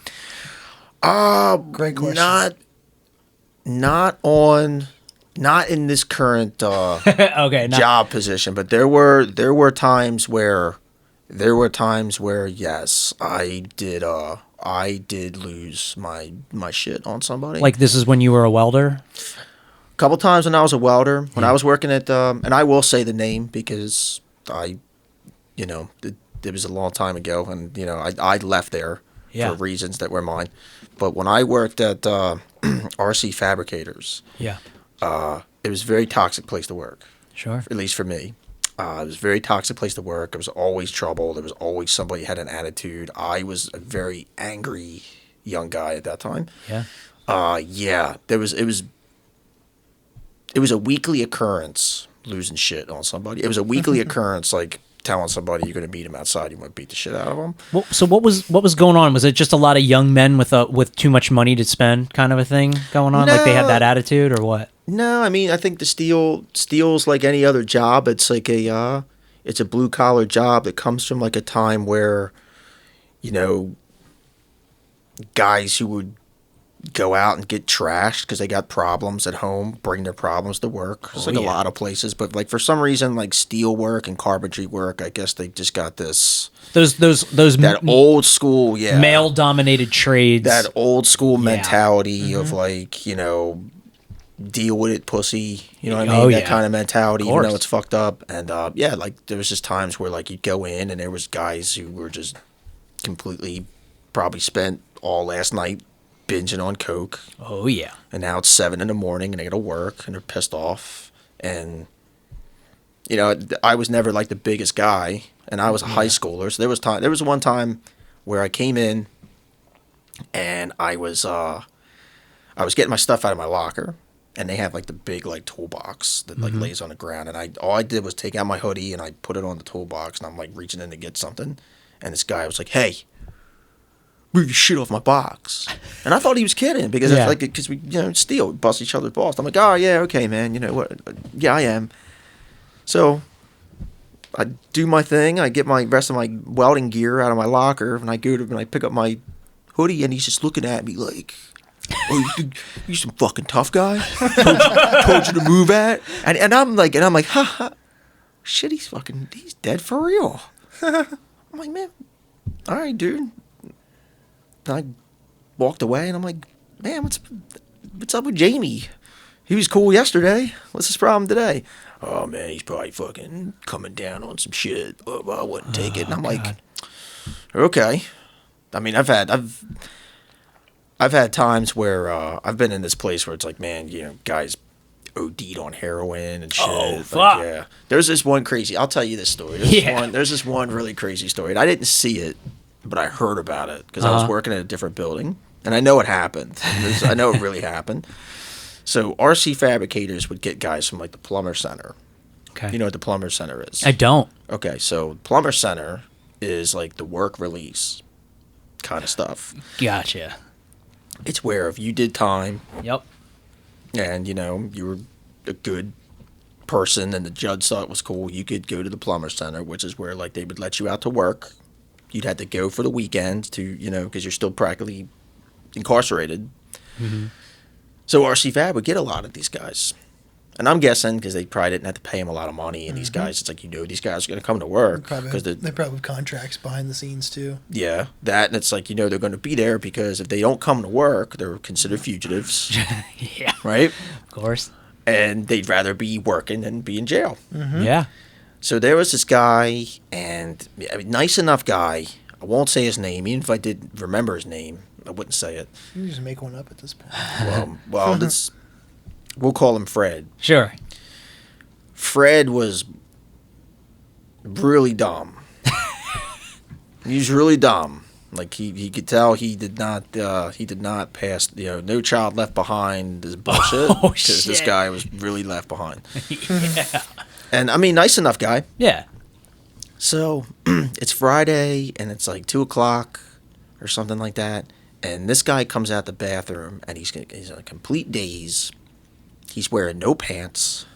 Great question. Not in this current Okay, not, job position, but there were times where yes, I did lose my shit on somebody. like this is when you were a welder. A couple times when I was a welder, when I was working at and I will say the name because it was a long time ago, and I left there Yeah. for reasons that were mine. But when I worked at RC Fabricators, Yeah, it was a very toxic place to work, sure. at least for me. It was a very toxic place to work. There was always trouble. There was always somebody had an attitude. I was a very angry young guy at that time. Yeah. Yeah, it was a weekly occurrence losing shit on somebody. It was a weekly occurrence, like telling somebody you're going to meet them outside, you want to beat the shit out of them. Well, so what was going on? Was it just a lot of young men with too much money to spend, kind of a thing going on? Like they had that attitude, or what? No, I mean, I think the steel's like any other job. It's like it's a blue collar job that comes from like a time where, guys who would go out and get trashed because they got problems at home, bring their problems to work. There's like a lot of places, but like for some reason, like steel work and carpentry work, I guess they just got this Those that old school, male dominated trades. that old school mentality of like, deal with it, pussy. You know what I mean? Oh, That yeah. kind of mentality, even course. though it's fucked up. And like there was just times where like you'd go in and there was guys who were just completely probably spent all last night binging on coke, Oh yeah. and now it's 7 a.m. and they gotta work and they're pissed off. And I was never like the biggest guy, and I was a high schooler. So there was one time where I came in and I was getting my stuff out of my locker, and they have like the big like toolbox that like lays on the ground, and all I did was take out my hoodie and I put it on the toolbox, and I'm like reaching in to get something, and this guy was like, "Hey, move your shit off my box." And I thought he was kidding because Yeah. because we steal, bust each other's balls. I'm like, "Oh yeah, okay, man, you know what? Yeah, I am." So I do my thing. I get my rest of my welding gear out of my locker, and I go to and I pick up my hoodie, and he's just looking at me like, "Oh, you think you some fucking tough guy? Told you to move at?" And I'm like, ha ha, shit, he's dead for real. I'm like, man, all right, dude. And I walked away, and I'm like, man, what's up with Jamie? He was cool yesterday. What's his problem today? Oh man, he's probably fucking coming down on some shit. Oh, I wouldn't take it. And I'm like, okay. I mean, I've had times where I've been in this place where it's like, man, guys OD'd on heroin and shit. Oh, Like, fuck. yeah. There's this one crazy. I'll tell you this story. There's this one really crazy story. And I didn't see it, but I heard about it because I was working at a different building, and I know it happened. I know it really happened. So RC Fabricators would get guys from like the Plumber Center. Okay. You know what the Plumber Center is? I don't. Okay, so Plumber Center is like the work release. kind of stuff. Gotcha. It's where if you did time Yep. and, you know, you were a good person and the judge thought it was cool, you could go to the plumber center, which is where, like, they would let you out to work. You'd have to go for the weekend to, you know, because you're still practically incarcerated. Mm-hmm. So RC Fab would get a lot of these guys. And I'm guessing because they probably didn't have to pay him a lot of money. And these guys, it's like, you know, these guys are going to come to work. They probably have contracts behind the scenes, too. Yeah, that. And it's like, you know, they're going to be there because if they don't come to work, they're considered fugitives. Yeah. Right? Of course. And they'd rather be working than be in jail. Mm-hmm. Yeah. So there was this guy, and I mean, nice enough guy. I won't say his name. Even if I did remember his name, I wouldn't say it. You can just make one up at this point. Well, we'll call him Fred. Sure. Fred was really dumb. He was really dumb. Like he could tell he did not pass. You know, No Child Left Behind is bullshit. Oh, Because this shit. guy was really left behind. Yeah. And I mean, nice enough guy. Yeah. So it's Friday and it's like 2:00 or something like that. And this guy comes out the bathroom and he's in a complete daze. He's wearing no pants.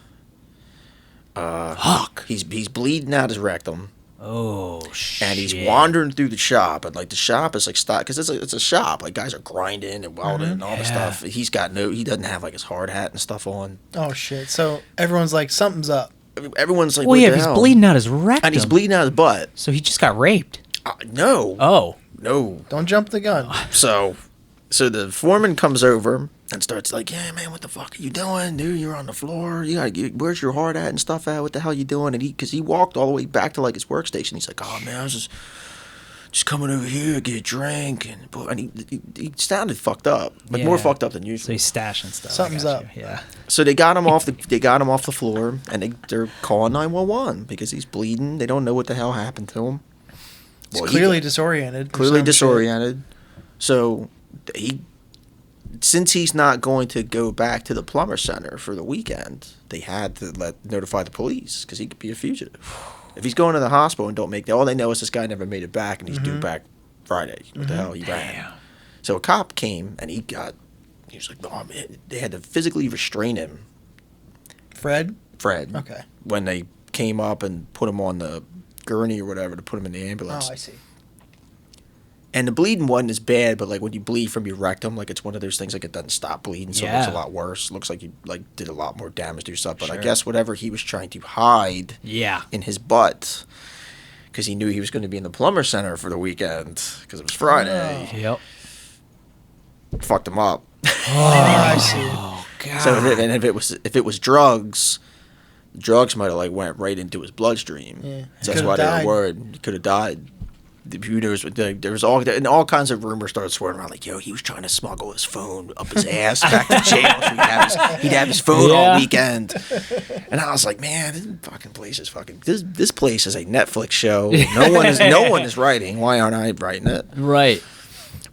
Fuck. He's bleeding out his rectum. Oh shit. And he's wandering through the shop, and like the shop is like stock because it's a shop. Like guys are grinding and welding and all this Yeah. stuff. He doesn't have like his hard hat and stuff on. Oh, shit. So everyone's like, something's up. Everyone's like, Well, what yeah, the if he's hell? bleeding out his rectum. And he's bleeding out his butt. So he just got raped. No, Oh. no. Don't jump the gun. So the foreman comes over and starts like, yeah, man, what the fuck are you doing, dude? You're on the floor. Where's your hard hat and stuff at? What the hell you doing? And because he walked all the way back to like his workstation. He's like, oh man, I was just coming over here to get a drink, and he sounded fucked up, like more Yeah. fucked up than So usual. he's stashing stuff. I Something's got up. you. Yeah. So they got him off the floor, and they're calling 911 because he's bleeding. They don't know what the hell happened to him. He's Well, clearly disoriented. or clearly some shit. disoriented. So since he's not going to go back to the plumber center for the weekend, they had to notify the police because he could be a fugitive. If he's going to the hospital and don't make that, all they know is this guy never made it back and he's due back Friday. What the hell, he ran. So a cop came and he was like, oh man, they had to physically restrain him, Fred? Fred. Okay. When they came up and put him on the gurney or whatever to put him in the ambulance. Oh, I see. And the bleeding wasn't as bad, but like when you bleed from your rectum, like it's one of those things like it doesn't stop bleeding, so it looks a Yeah. lot worse. Looks like you like did a lot more damage to yourself. But I Sure. guess whatever he was trying to hide Yeah. in his butt, because he knew he was going to be in the plumber center for the weekend because it was Friday, Yep. fucked him up. I see. Oh god. So if it was drugs, the drugs might have like went right into his bloodstream. Yeah. So that's Could've why they died. were worried. He could have died. Who knows? There was all kinds of rumors started swirling around like, yo, he was trying to smuggle his phone up his ass back to jail. So he'd have his phone all Yeah. weekend. And I was like, man, this fucking place is this place is a Netflix show. No one is writing. Why aren't I writing it? Right.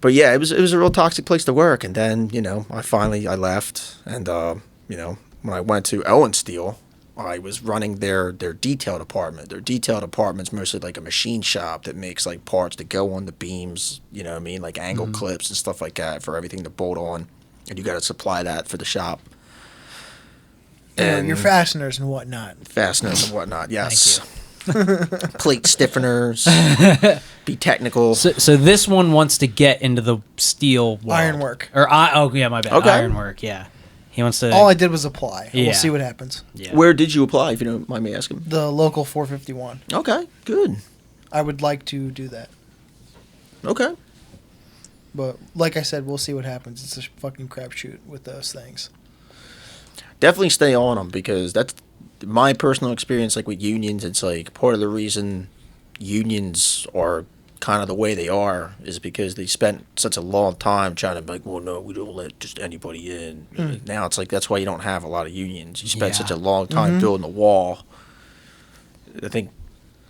But yeah, it was a real toxic place to work. And then I left, and when I went to Owen Steel, I was running their detail department. Their detail department's mostly like a machine shop that makes like parts that go on the beams, you know what I mean? Like angle clips and stuff like that for everything to bolt on. And you got to supply that for the shop. Your fasteners and whatnot. Fasteners and whatnot, yes. Plate stiffeners, be technical. So this one wants to get into the steel world. Ironwork. My bad. Okay. Ironwork, yeah. He wants to. All I did was apply. Yeah. We'll see what happens. Yeah. Where did you apply, if you don't mind me asking? The local 451. Okay, good. I would like to do that. Okay. But like I said, we'll see what happens. It's a fucking crapshoot with those things. Definitely stay on them because that's my personal experience. Like with unions, it's like part of the reason unions are kind of the way they are is because they spent such a long time trying to be like, well, no, we don't let just anybody in. Now it's like that's why you don't have a lot of unions. You spent Yeah. such a long time building a wall. I think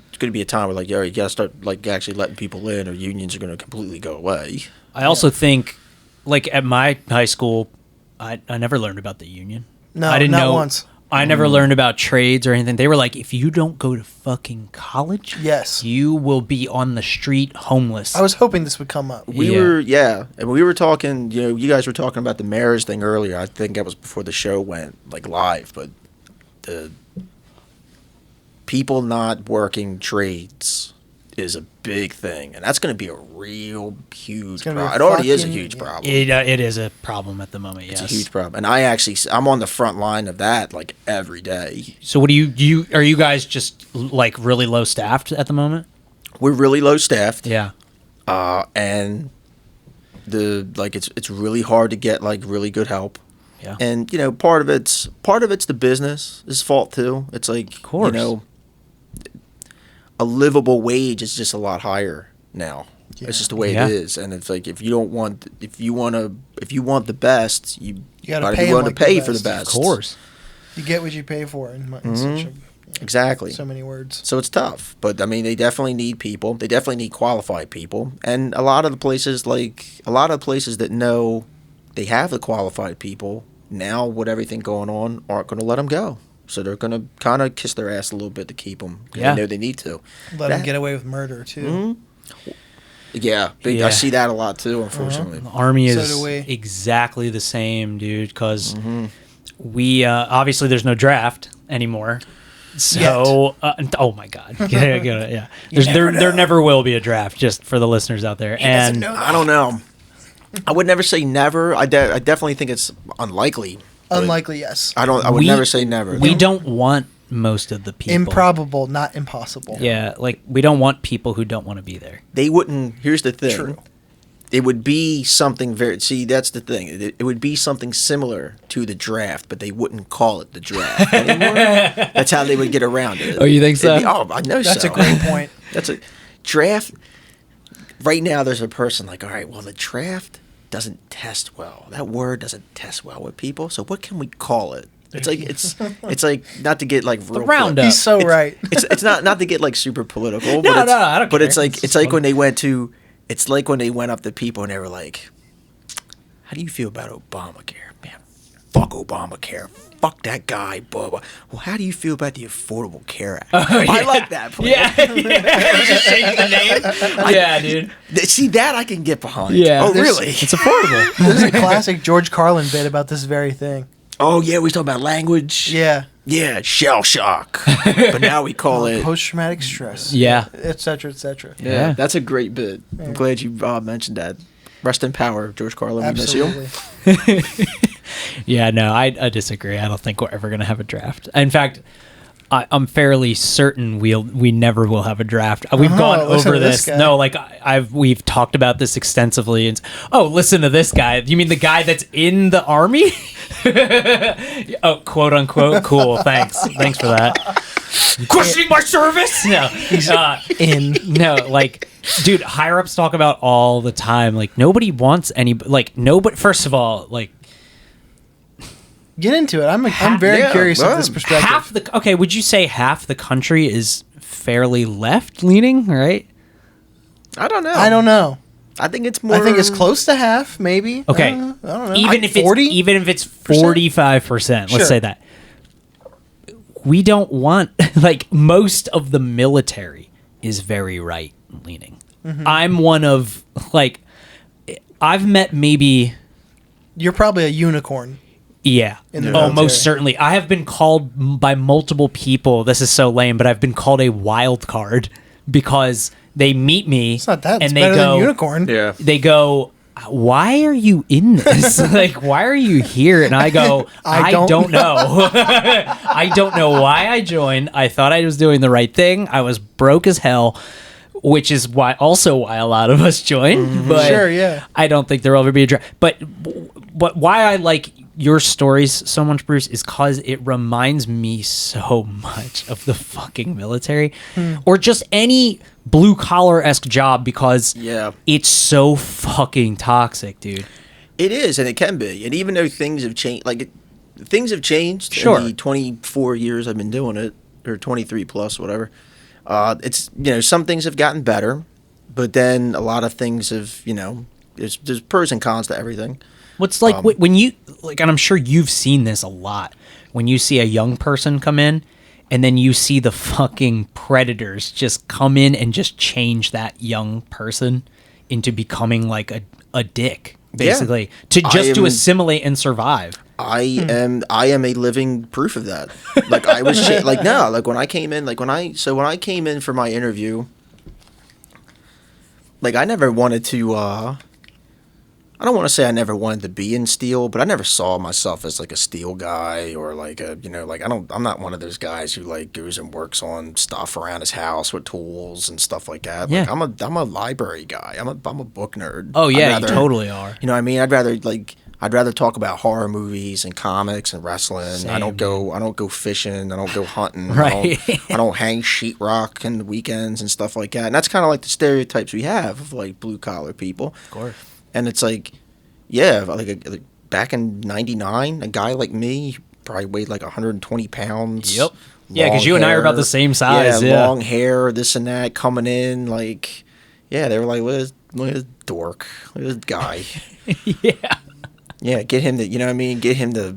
it's going to be a time where like, you got to start like actually letting people in, or unions are going to completely go away. I also think, like at my high school, I never learned about the union. No, I didn't not know. once. I never learned about trades or anything. They were like, if you don't go to fucking college, Yes. you will be on the street homeless. I was hoping this would come up. And we were talking, you guys were talking about the mayor's thing earlier. I think that was before the show went like live, but the people not working trades is a big thing, and that's going to be a real huge problem. It already is a huge problem. It is a problem at the moment. Yes, it's a huge problem, and I'm on the front line of that like every day. So what do are you guys just like really low staffed at the moment? We're really low staffed. Yeah. And it's really hard to get like really good help. Yeah. And part of it's the business's fault too. It's like, of course. A livable wage is just a lot higher now. Yeah. It's just the way it is. And it's like if you want the best, you gotta pay for the best. Of course. You get what you pay for Exactly. So many words. So it's tough, but I mean, they definitely need people. They definitely need qualified people, and a lot of the places that know they have the qualified people now, with everything going on, aren't going to let them go. So they're going to kind of kiss their ass a little bit to keep them. Yeah, they know they need to. Let them get away with murder too. Mm-hmm. Yeah, I see that a lot too. Unfortunately, the Army is exactly the same, dude. Because we obviously there's no draft anymore. So, oh my God, yeah. There never will be a draft, just for the listeners out there. And I don't know. I would never say never. I definitely think it's unlikely. Unlikely, yes. I would never say never. We don't want most of the people. Improbable, not impossible. Yeah, like we don't want people who don't want to be there. They wouldn't. Here's the thing. True. It would be something very. See, that's the thing. It would be something similar to the draft, but they wouldn't call it the draft anymore. That's how they would get around it. Oh, you think so? I know so. That's a great point. That's a draft. Right now, there's a person like, all right, well, the draft doesn't test well. That word doesn't test well with people. So what can we call it? It's like not to get like real the roundup. He's so right. It's not to get like super political. No, but I don't But care. it's like when they went to. It's like when they went up to people and they were like, how do you feel about Obamacare? Man, fuck Obamacare. Fuck that guy. Blah, blah. Well, how do you feel about the Affordable Care Act? I like that. Play. Yeah. Just shaking the name. Yeah, dude. See, that I can get behind. Yeah. Oh, really? It's affordable. There's a classic George Carlin bit about this very thing. Oh, yeah, we talk about language. Yeah. Yeah, shell shock. But now we call it post-traumatic stress. Yeah. Et cetera, et cetera. Yeah, that's a great bit. I'm glad you mentioned that. Rest in power, George Carlin. Absolutely. We miss you. Yeah, no, I disagree. I don't think we're ever going to have a draft. In fact, I'm fairly certain we never will have a draft. We've gone over this. No, like we've talked about this extensively. And listen to this guy. You mean the guy that's in the Army? Oh, quote unquote. Cool. Thanks for that. Questioning my service? No. No, like, dude, higher ups talk about all the time. Like, nobody wants nobody. First of all, like, get into it. I'm very curious of this perspective. Would you say half the country is fairly left leaning, right? I don't know. I think it's more. I think it's close to half, maybe. Okay. I don't know. Even if it's 45%, let's say that. We don't want, like, most of the military is very right leaning. Mm-hmm. I'm one of, like, I've met maybe. You're probably a unicorn. Yeah. Oh, most certainly. I have been called by multiple people. This is so lame, but I've been called a wild card because they meet me. It's not that. And it's they better go, than unicorn. Yeah. They go, why are you in this? Like, why are you here? And I go, I don't know. I don't know why I joined. I thought I was doing the right thing. I was broke as hell, which is why a lot of us join. Mm-hmm. But sure, yeah. I don't think there will ever be a draft. But why I like your stories so much, Bruce, is because it reminds me so much of the fucking military or just any blue collar-esque job because it's so fucking toxic, dude. It is, and it can be. And even though things have changed, things have changed sure. in the 24 years I've been doing it, or 23 plus, whatever. It's, some things have gotten better, but then a lot of things have, there's pros and cons to everything. What's like when you, like, and I'm sure you've seen this a lot, when you see a young person come in and then you see the fucking predators just come in and just change that young person into becoming like a dick, basically, to assimilate and survive. I am a living proof of that. Like I was like no, like when I came in, when I came in for my interview, like I never wanted to I don't want to say I never wanted to be in steel, but I never saw myself as like a steel guy or like a, like I'm not one of those guys who like goes and works on stuff around his house with tools and stuff like that. Yeah. Like I'm a library guy. I'm a book nerd. Oh yeah, you totally are. You know what I mean? I'd rather talk about horror movies and comics and wrestling. Same, I don't go fishing. I don't go hunting. Right. I don't hang sheetrock on the weekends and stuff like that. And that's kind of like the stereotypes we have of like blue collar people. Of course. And it's like, yeah, like back in '99, a guy like me probably weighed like 120 pounds. Yep. Yeah, because you and I are about the same size. Yeah, long hair, this and that, coming in. Like, yeah, they were like, look at this dork. Look at this guy. Yeah. Yeah, get him to, you know what I mean? Get him to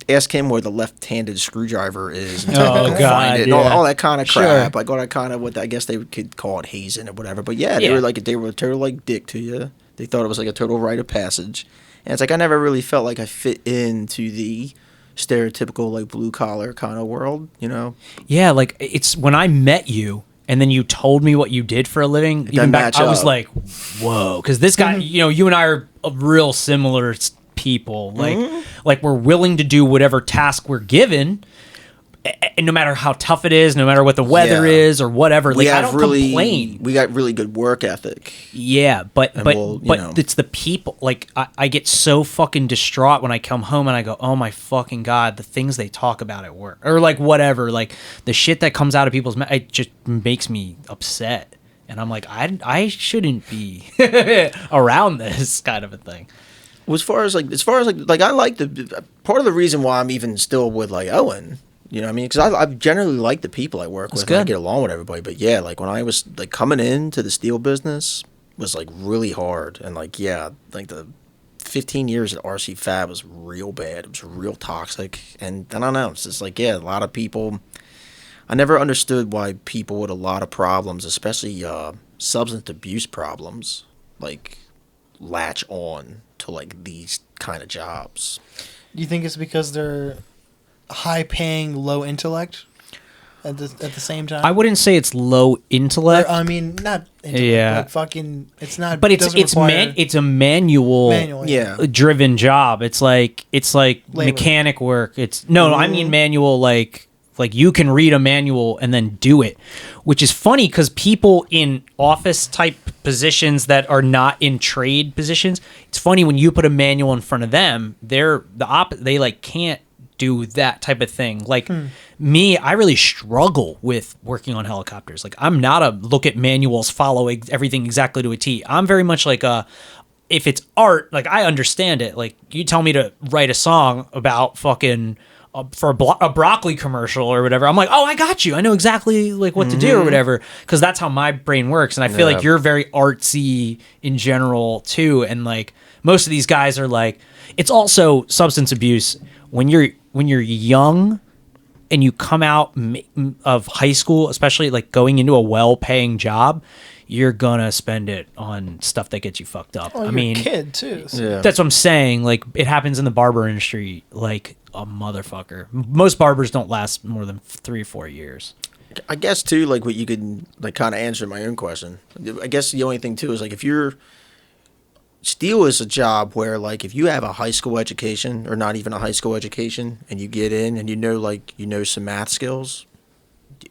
ask him where the left-handed screwdriver is. And Oh, God, find it, and yeah. all that kind of crap. Sure. Like all that kind of I guess they could call it hazing or whatever. But yeah, Yeah. they were a total like dick to you. They thought it was like a total rite of passage. And it's like I never really felt like I fit into the stereotypical like blue collar kind of world, you know? Yeah, like it's when I met you and then you told me what you did for a living, even back, match I was up. like, whoa. Because this guy, you and I are real similar people. Like we're willing to do whatever task we're given. And no matter how tough it is, no matter what the weather Yeah. is or whatever, like I don't complain. We got really good work ethic. Yeah, but we'll, you know. it's the people. Like I get so fucking distraught when I come home and I go, oh my fucking god, the things they talk about at work or like whatever, like the shit that comes out of people's mouth, it just makes me upset. And I'm like, I shouldn't be around this kind of a thing. Well, as far as I like the part of the reason why I'm even still with like Owen. You know what I mean? Because I generally like the people I work with. good. And I get along with everybody. But yeah, like when I was like coming into the steel business was like really hard. And like, yeah, like the 15 years at RC Fab was real bad. It was real toxic. And I don't know. It's just like, yeah, a lot of people. I never understood why people with a lot of problems, especially substance abuse problems, like latch on to like these kind of jobs. Do you think it's because they're high paying, low intellect at the same time? I wouldn't say it's low intellect. I mean, not intellect, Yeah. like fucking. It's not. But doesn't require it's a manual Yeah. driven job. It's like Labor. mechanic work. I mean manual like you can read a manual and then do it, which is funny because people in office type positions that are not in trade positions, it's funny when you put a manual in front of them, they like can't do that type of thing. Like me, I really struggle with working on helicopters. Like I'm not a look at manuals, follow everything exactly to a T. I'm very much like if it's art, like I understand it. Like you tell me to write a song about fucking for a broccoli commercial or whatever, I'm like, oh, I got you. I know exactly like what to do or whatever, because that's how my brain works. And I feel like you're very artsy in general too. And like most of these guys are like, it's also substance abuse when you're young and you come out of high school, especially like going into a well-paying job, you're gonna spend it on stuff that gets you fucked up. Oh, I you're mean, a kid too. So. Yeah. that's what I'm saying. Like it happens in the barber industry, like a motherfucker. Most barbers don't last more than 3 or 4 years. I guess too, like what you could like kind of answer my own question. I guess the only thing too is like if you're steel is a job where like if you have a high school education or not even a high school education and you get in and you know some math skills,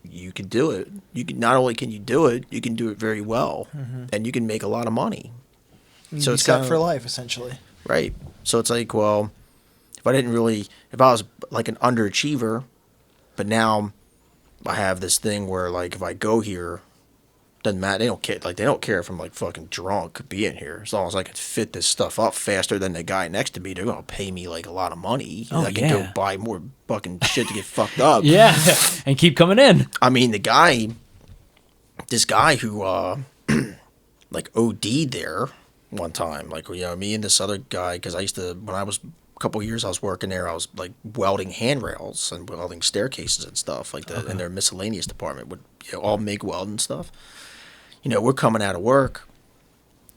you can do it. You can not only can you do it, you can do it very well, and you can make a lot of money. So it's set for life essentially. Right. So it's like, well, if I was like an underachiever, but now I have this thing where like if I go here, doesn't matter. They don't care if I'm like fucking drunk being here. As long as I can fit this stuff up faster than the guy next to me, they're gonna pay me like a lot of money. Oh, I can go buy more fucking shit to get fucked up. Yeah, and keep coming in. I mean, this guy who like OD'd there one time, like, you know, me and this other guy, because I used to, when I was couple of years I was working there, I was like welding handrails and welding staircases and stuff like that in their miscellaneous department with all MIG weld and stuff. We're coming out of work,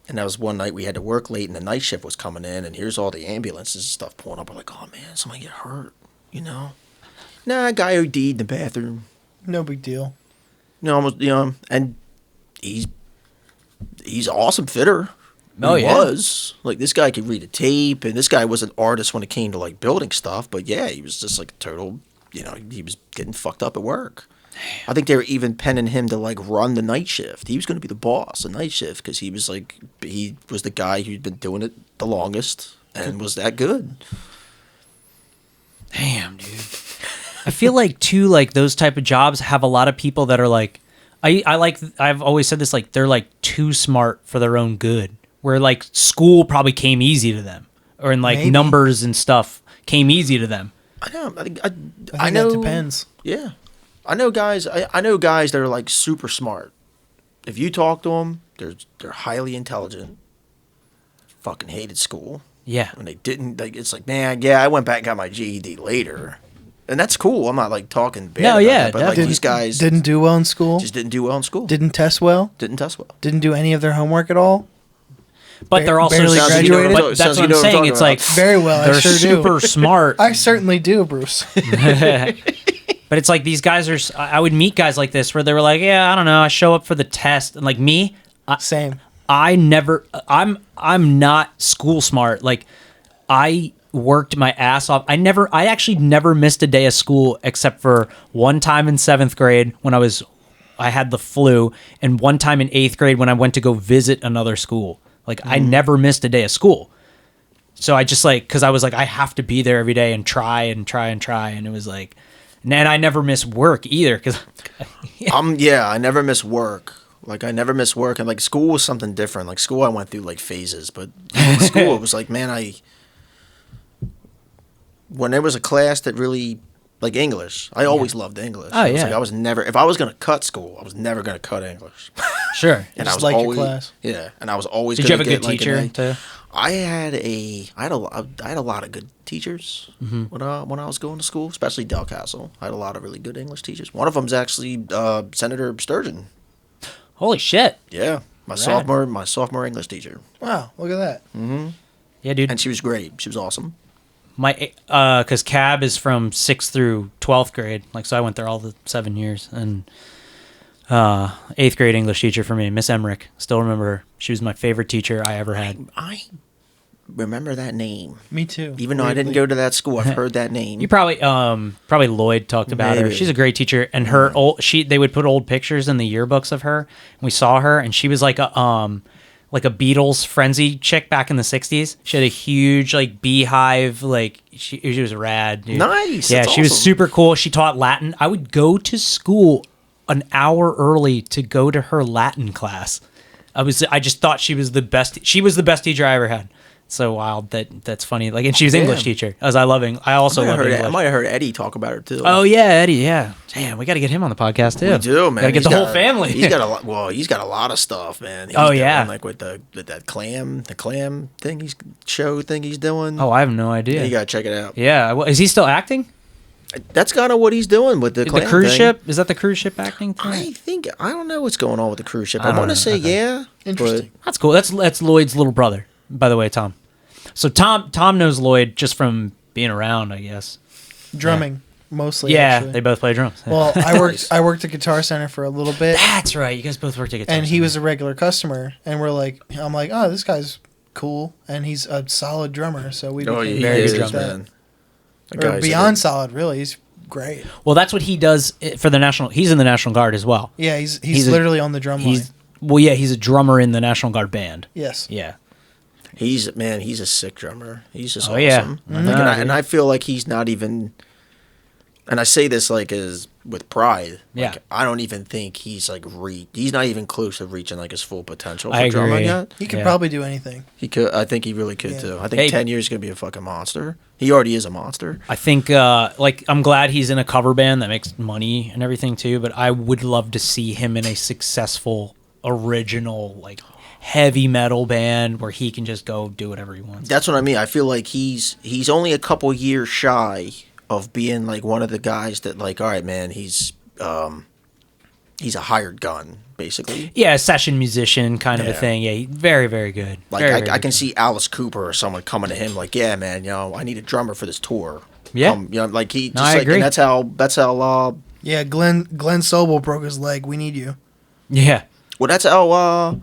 and that was one night we had to work late, and the night shift was coming in, and here's all the ambulances and stuff pulling up. We're like, oh man, somebody get hurt, Nah, guy OD'd in the bathroom. No big deal. Almost, and he's an awesome fitter. Oh, He yeah. was. Like, this guy could read a tape, and this guy was an artist when it came to, like, building stuff. But, yeah, he was just, like, a total, he was getting fucked up at work. I think they were even penning him to, like, run the night shift. He was going to be the boss of night shift because he was the guy who'd been doing it the longest and was that good. Damn, dude. I feel like, too, like, those type of jobs have a lot of people that are, like, I've always said this, like, they're, like, too smart for their own good. Where, like, school probably came easy to them. Or in, like, Maybe. numbers and stuff came easy to them. I know. I think That depends. Yeah. I know guys that are, like, super smart. If you talk to them, they're highly intelligent. Fucking hated school. Yeah. When they didn't, like, it's like, man, yeah, I went back and got my GED later. And that's cool. I'm not, like, talking bad about that, but, like, these guys Didn't do well in school. just didn't do well in school. Didn't test well. Didn't test well. Didn't do any of their homework at all. But they're also Barely graduated? But that's what I'm saying. It's like Very well. they're I sure super do. smart. I certainly do, Bruce. But it's like these guys are. I would meet guys like this where they were like, yeah, I don't know, I show up for the test, and like me, Same. I never. I'm not school smart. Like I worked my ass off. I actually never missed a day of school except for one time in 7th grade when I had the flu, and one time in 8th grade when I went to go visit another school. Like, I never missed a day of school. So I just, like, because I was like, I have to be there every day and try and try and try. And it was like, and I never miss work either. Because I never miss work. Like, I never miss work. And, like, school was something different. Like, school, I went through, like, phases. But in school, it was like, man, when there was a class that really, like, English, I always loved English. Oh, It was yeah. Like, I was never, if I was going to cut school, I was never going to cut English. sure. And Just I was like your always, class. Yeah, and I was always. Did you have gonna a good get, like, an teacher A. too? I had a lot of good teachers when I was going to school, especially Del Castle. I had a lot of really good English teachers. One of them's actually Senator Sturgeon. Holy shit. Yeah, my sophomore English teacher, Wow, look at that. Yeah, dude. and she was great. She was awesome. Because CAB is from 6th through 12th grade. Like, so I went there all the 7 years. And 8th grade English teacher for me, Miss Emmerich. Still remember her. She was my favorite teacher I ever had. I remember that name, Me too. even though I didn't go to that school. I've heard that name. You probably Lloyd talked about her. Maybe. She's a great teacher, and they would put old pictures in the yearbooks of her. And we saw her, and she was like a Beatles frenzy chick back in the 60s. She had a huge like beehive, like she was rad, dude. Nice. Yeah, That's she was awesome. super cool. She taught Latin. I would go to school an hour early to go to her Latin class. I just thought she was the best. She was the best teacher I ever had. So wild that's funny. Like, and she was English teacher. I also love English. I might have heard Eddie talk about her too. Oh yeah, Eddie. Yeah, damn, we got to get him on the podcast too. We do, man. Got to get He's the whole got- family. He's got a lot. Well, he's got a lot of stuff, man. He's Oh, doing, yeah. like with that clam thing, show thing he's doing. Oh, I have no idea. You gotta check it out. Yeah, well, is he still acting? That's kind of what he's doing with the The clam cruise thing. ship? Is that the cruise ship acting thing? I don't know what's going on with the cruise ship. I I don't want know. to say Okay. yeah. Interesting. That's cool. That's Lloyd's little brother, by the way, Tom. So Tom knows Lloyd just from being around, I guess. Drumming mostly. Yeah, actually. they both play drums. Well, I worked at Guitar Center for a little bit, That's right. You guys both worked at Guitar and he Center. was a regular customer, and I'm like, oh, this guy's cool, and he's a solid drummer, so we Oh, became he very is, good friends drummer. with man. That that. Or guy's beyond a- solid, really. He's great. Well, that's what he does for the National. He's in the National Guard as well. Yeah, he's He's a- literally on the drum line. He's a drummer in the National Guard band. Yes. Yeah. He's a sick drummer. He's just Oh, yeah. awesome. Mhm. Like, Nah, and I feel like he's not even. And I say this like as with pride. Yeah. Like, I don't even think he's like he's not even close to reaching like his full potential for I drumming agree. yet. He could Yeah. probably do anything. He could. I think he really could Yeah. too. I think Hey. 10 years is gonna be a fucking monster. He already is a monster. I think, I'm glad he's in a cover band that makes money and everything too, but I would love to see him in a successful, original, like, heavy metal band where he can just go do whatever he wants. That's what I mean. I feel like he's only a couple years shy of being like one of the guys that like, all right, man, he's a hired gun, basically. Yeah, a session musician kind of a Yeah. thing. Yeah, very, very good. Like Very, I very can good. see Alice Cooper or someone coming to him like, yeah, man, I need a drummer for this tour. Yeah. Like he just No, I like, agree. and that's how. Yeah, Glenn Sobel broke his leg. We need you. Yeah. Well, that's how.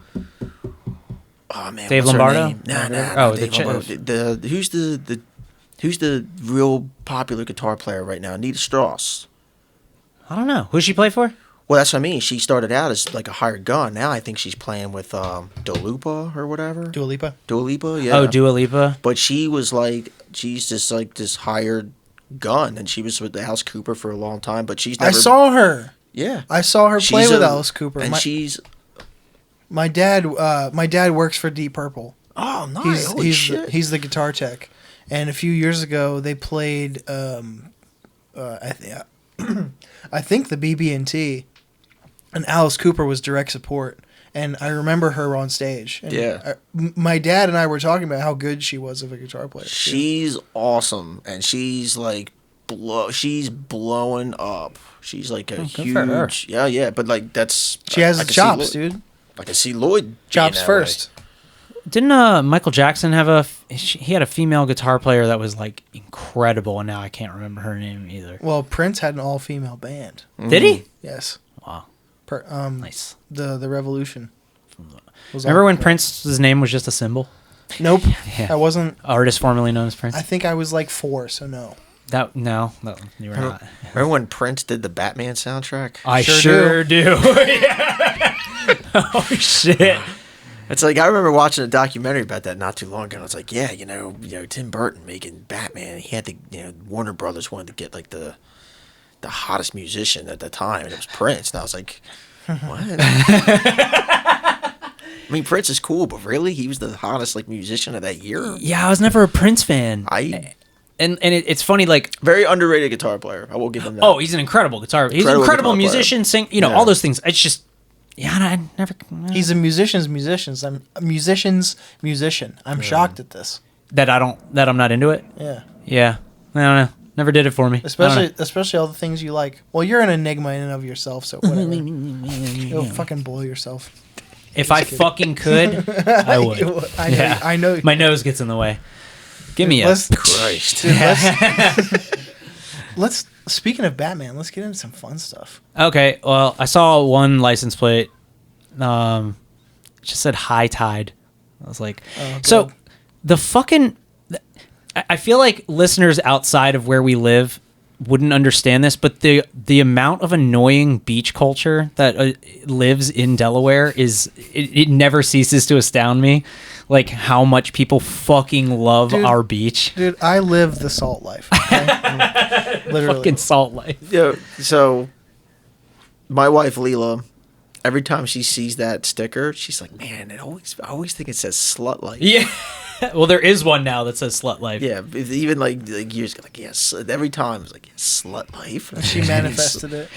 Oh man, Dave what's her Lombardo? name? Nah, Oh, Dave the Lombardo. Who's the real popular guitar player right now? Anita Strauss. I don't know. Who's she play for? Well, that's what I mean. She started out as like a hired gun. Now I think she's playing with Dua Lipa or whatever. Dua Lipa. Dua Lipa, yeah. Oh, Dua Lipa. But she's just like this hired gun, and she was with Alice Cooper for a long time. But she's never. I saw her. Yeah. I saw her play She's with a- Alice Cooper. and My dad works for Deep Purple. Oh, nice. Holy shit. He's the guitar tech. And a few years ago, they played, I think the BB&T, and Alice Cooper was direct support. And I remember her on stage. And Yeah. my dad and I were talking about how good she was of a guitar player. She's awesome, and she's like she's blowing up. She's like a good for her. huge, yeah. But like that's She has I the can see chops, Lloyd- dude. I can see Lloyd being Chops that first. Didn't Michael Jackson have he had a female guitar player that was like incredible, and now I can't remember her name either. Well, Prince had an all-female band. Did he? Yes. Wow. Nice. Nice. The Revolution. Was Remember all- when Prince's name was just a symbol? Nope. Yeah. I wasn't. Artist formerly known as Prince. I think I was like 4, so no. No, you were not. Remember when Prince did the Batman soundtrack? I Sure sure do. Oh shit. It's like I remember watching a documentary about that not too long ago. And it's like, yeah, Tim Burton making Batman. He had to, Warner Brothers wanted to get like the hottest musician at the time, and it was Prince. And I was like, what? I mean, Prince is cool, but really, he was the hottest like musician of that year. Yeah, I was never a Prince fan. And It's funny, like, very underrated guitar player. I will give him that. oh, he's an incredible guitar. He's an Incredible incredible guitar musician. Sing, Yeah. all those things. It's just, I never. He's a musician's musician. I'm a musician's musician. I'm shocked at this. that I'm not into it. Yeah. Yeah, I don't know. Never did it for me. I don't know. Especially all the things you like. Well, you're an enigma in and of yourself, so whatever. You'll fucking blow yourself. If I fucking could, I would. I know. Yeah. I know. My nose gets in the way. Give me a. Christ. Let's. Speaking of Batman, let's get into some fun stuff. Okay, well, I saw one license plate. It just said High Tide. I was like, Oh, so good. the fucking. I feel like listeners outside of where we live wouldn't understand this, but the amount of annoying beach culture that lives in Delaware it never ceases to astound me. Like how much people fucking love Dude. our beach. Dude, I live the salt life. Okay? Literally. Fucking Salt Lake. Yeah. So, my wife Leela, every time she sees that sticker, she's like, "Man, I always think it says slut life." Yeah. Well, there is one now that says Slut Life. Yeah, even like years ago, like yes, every time it's like slut life. She manifested it.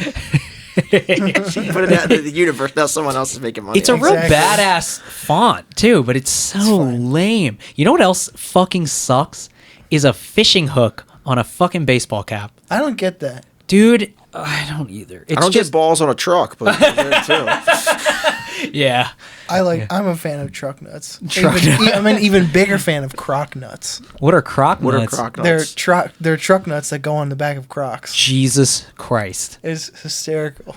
She put it out into the universe. Now someone else is making money. It's a real Exactly. badass font too, but it's so lame. You know what else fucking sucks? Is a fishing hook on a fucking baseball cap. I don't get that. Dude, I don't either. It's I don't just get balls on a truck, but there too. yeah. I'm a fan of truck nuts. Truck I'm an even bigger fan of croc nuts. What are croc What are nuts? croc They're nuts? truck nuts that go on the back of Crocs. Jesus Christ. It's hysterical.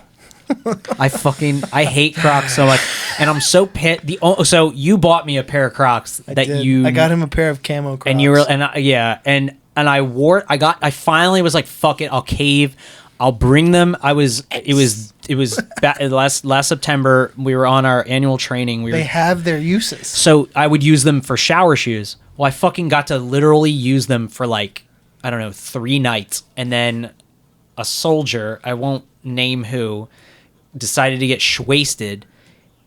I hate Crocs so much, and I'm so pissed. So you bought me a pair of Crocs I that did. you I got him a pair of camo Crocs. and you were and I finally was like, fuck it, I'll cave. I'll bring them. It was last September. We were on our annual training. They have their uses. So I would use them for shower shoes. Well, I fucking got to literally use them for like, I don't know, 3 nights. And then a soldier, I won't name who, decided to get shwasted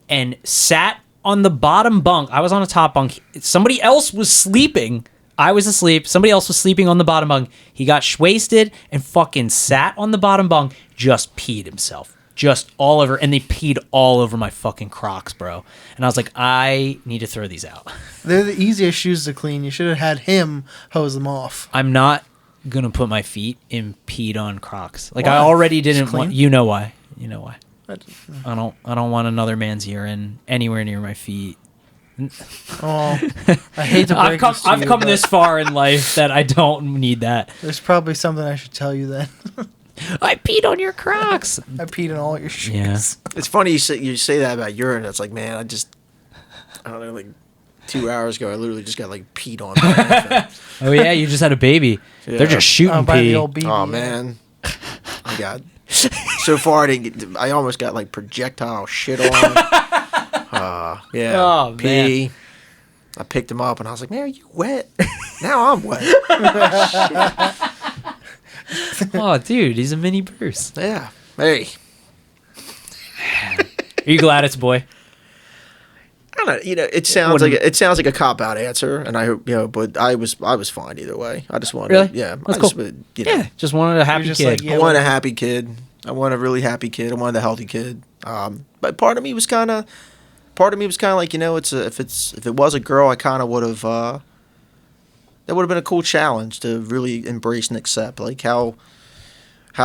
and sat on the bottom bunk. I was on a top bunk. Somebody else was sleeping. I was asleep. Somebody else was sleeping on the bottom bunk. He got shwasted and fucking sat on the bottom bunk, just peed himself. just all over, and they peed all over my fucking Crocs, bro. And I was like, I need to throw these out. They're the easiest shoes to clean. You should have had him hose them off. I'm not gonna put my feet in peed on Crocs. Like, Why? I already didn't Just clean? want. You know why? You know why? But- I don't want another man's urine anywhere near my feet. Oh, I hate to break this to I've you, come but this far in life that I don't need that. There's probably something I should tell you then. I peed on your Crocs. I peed in all your shoes. Yeah. It's funny you say that about urine. It's like, man, I don't know, like 2 hours ago, I literally just got like peed on. Oh yeah, you just had a baby. Yeah. They're just shooting By pee. the old BB. Oh man, I got so far. I almost got like projectile shit on. Yeah. Oh, pee. I picked him up and I was like, man, are you wet? Now I'm wet. Oh, dude, he's a mini Bruce. Yeah. Hey. Are you glad it's a boy? I don't know. You know, it sounds like a cop out answer, and I hope but I was fine either way. I just wanted, Really? yeah, That's I just cool. would, Yeah, just wanted a happy just kid. like, yeah. I wanted a happy kid. I wanted a really happy kid. I wanted a healthy kid. But part of me was kind of like, if it was a girl, I kind of would have. That would have been a cool challenge to really embrace and accept. Like how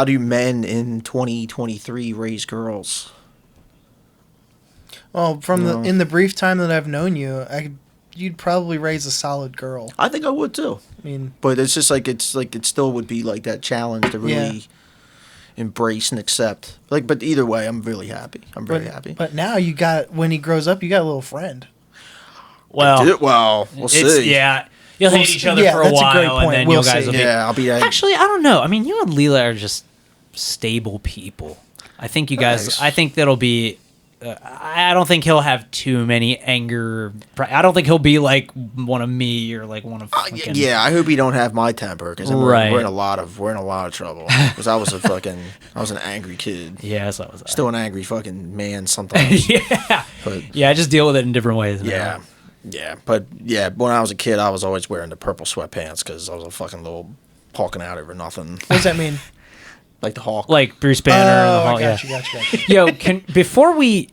do men in 2023 raise girls? Well, in the brief time that I've known you, you'd probably raise a solid girl. I think I would too. I mean, But it's just like it still would be like that challenge to really embrace and accept. Like, but either way, I'm really happy. I'm very happy. But now when he grows up, you got a little friend. Well, We'll see. Yeah, you'll hate each other yeah, for a that's a great while, and point. then We'll you guys see. will be. Yeah, I'll be that. Actually, I don't know. I mean, you and Leela are just stable people. I think you guys. Nice. I think that'll be. I don't think he'll have too many anger. I don't think he'll be like one of me or like one of. Fucking, Yeah, I hope you don't have my temper because Right. we're in a lot of trouble. Because I was an angry kid. Yeah, so was I. Still an angry fucking man sometimes. Yeah. But Yeah, I just deal with it in different ways. yeah, but when I was a kid, I was always wearing the purple sweatpants because I was a fucking little hawking out over nothing, What does that mean? like the hawk. Like Bruce Banner. and the I whole, got yeah. you. Yo, before we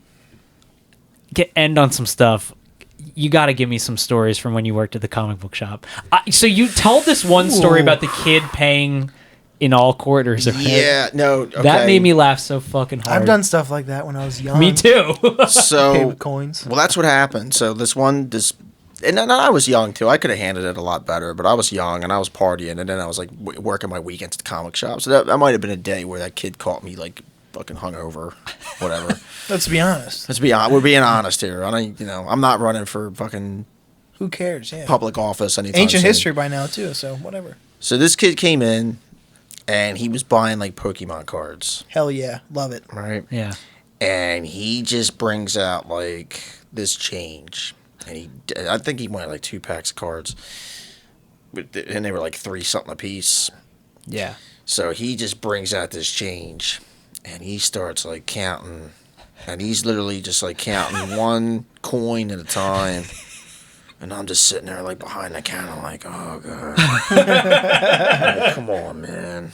end on some stuff, you got to give me some stories from when you worked at the comic book shop. So you told this one story Ooh. about the kid paying in all quarters. Yeah, no, okay. That made me laugh so fucking hard. I've done stuff like that when I was young. Me too. Paid So with coins. well, that's what happened. So and then I was young too. I could have handled it a lot better, but I was young and I was partying, and then I was like working my weekends at the comic shop. So that might have been a day where that kid caught me like fucking hungover, whatever. Let's be honest. Let's be honest. We're being honest here. I'm not running for fucking Who cares? Yeah. public office anytime Ancient soon. history by now too. So whatever. So this kid came in, and he was buying like Pokemon cards, Hell yeah, love it. right? Yeah. And he just brings out like this change, and I think he wanted like 2 packs of cards, and they were like 3 something a piece. Yeah. So he just brings out this change, and he starts like counting, and he's literally just like counting one coin at a time. And I'm just sitting there like behind the counter like, oh god, like, come on, man.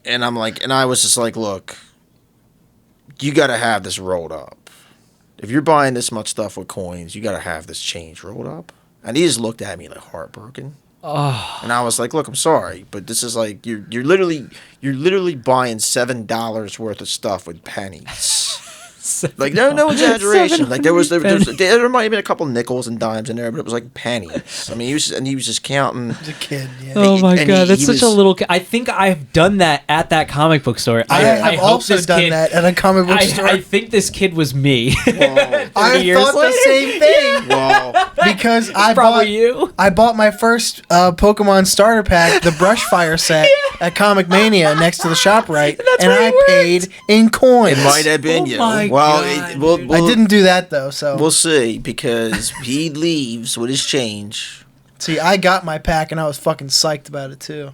And I was just like, look, you got to have this rolled up. If you're buying this much stuff with coins, you got to have this change rolled up. And he just looked at me like heartbroken. Oh. And I was like, look, I'm sorry, but this is like you're literally buying $7 worth of stuff with pennies. Like no exaggeration. Like there might have been a couple nickels and dimes in there, but it was like pennies. I mean, he was just counting. As a kid, yeah. Oh my and god, that's he such a was- little. I think I've done that at that comic book store. I've hope also this done kid- that at a comic book store. I think this kid was me. Well, I years thought the later. same thing well, because I Probably bought you. I bought my first Pokemon starter pack, the Brush Fire set, at Comic Mania next to the ShopRite, That's and where I it worked. paid in coins. it might have been Oh you. my Well, God, I didn't do that though, so We'll see, because he leaves with his change, see, I got my pack and I was fucking psyched about it too.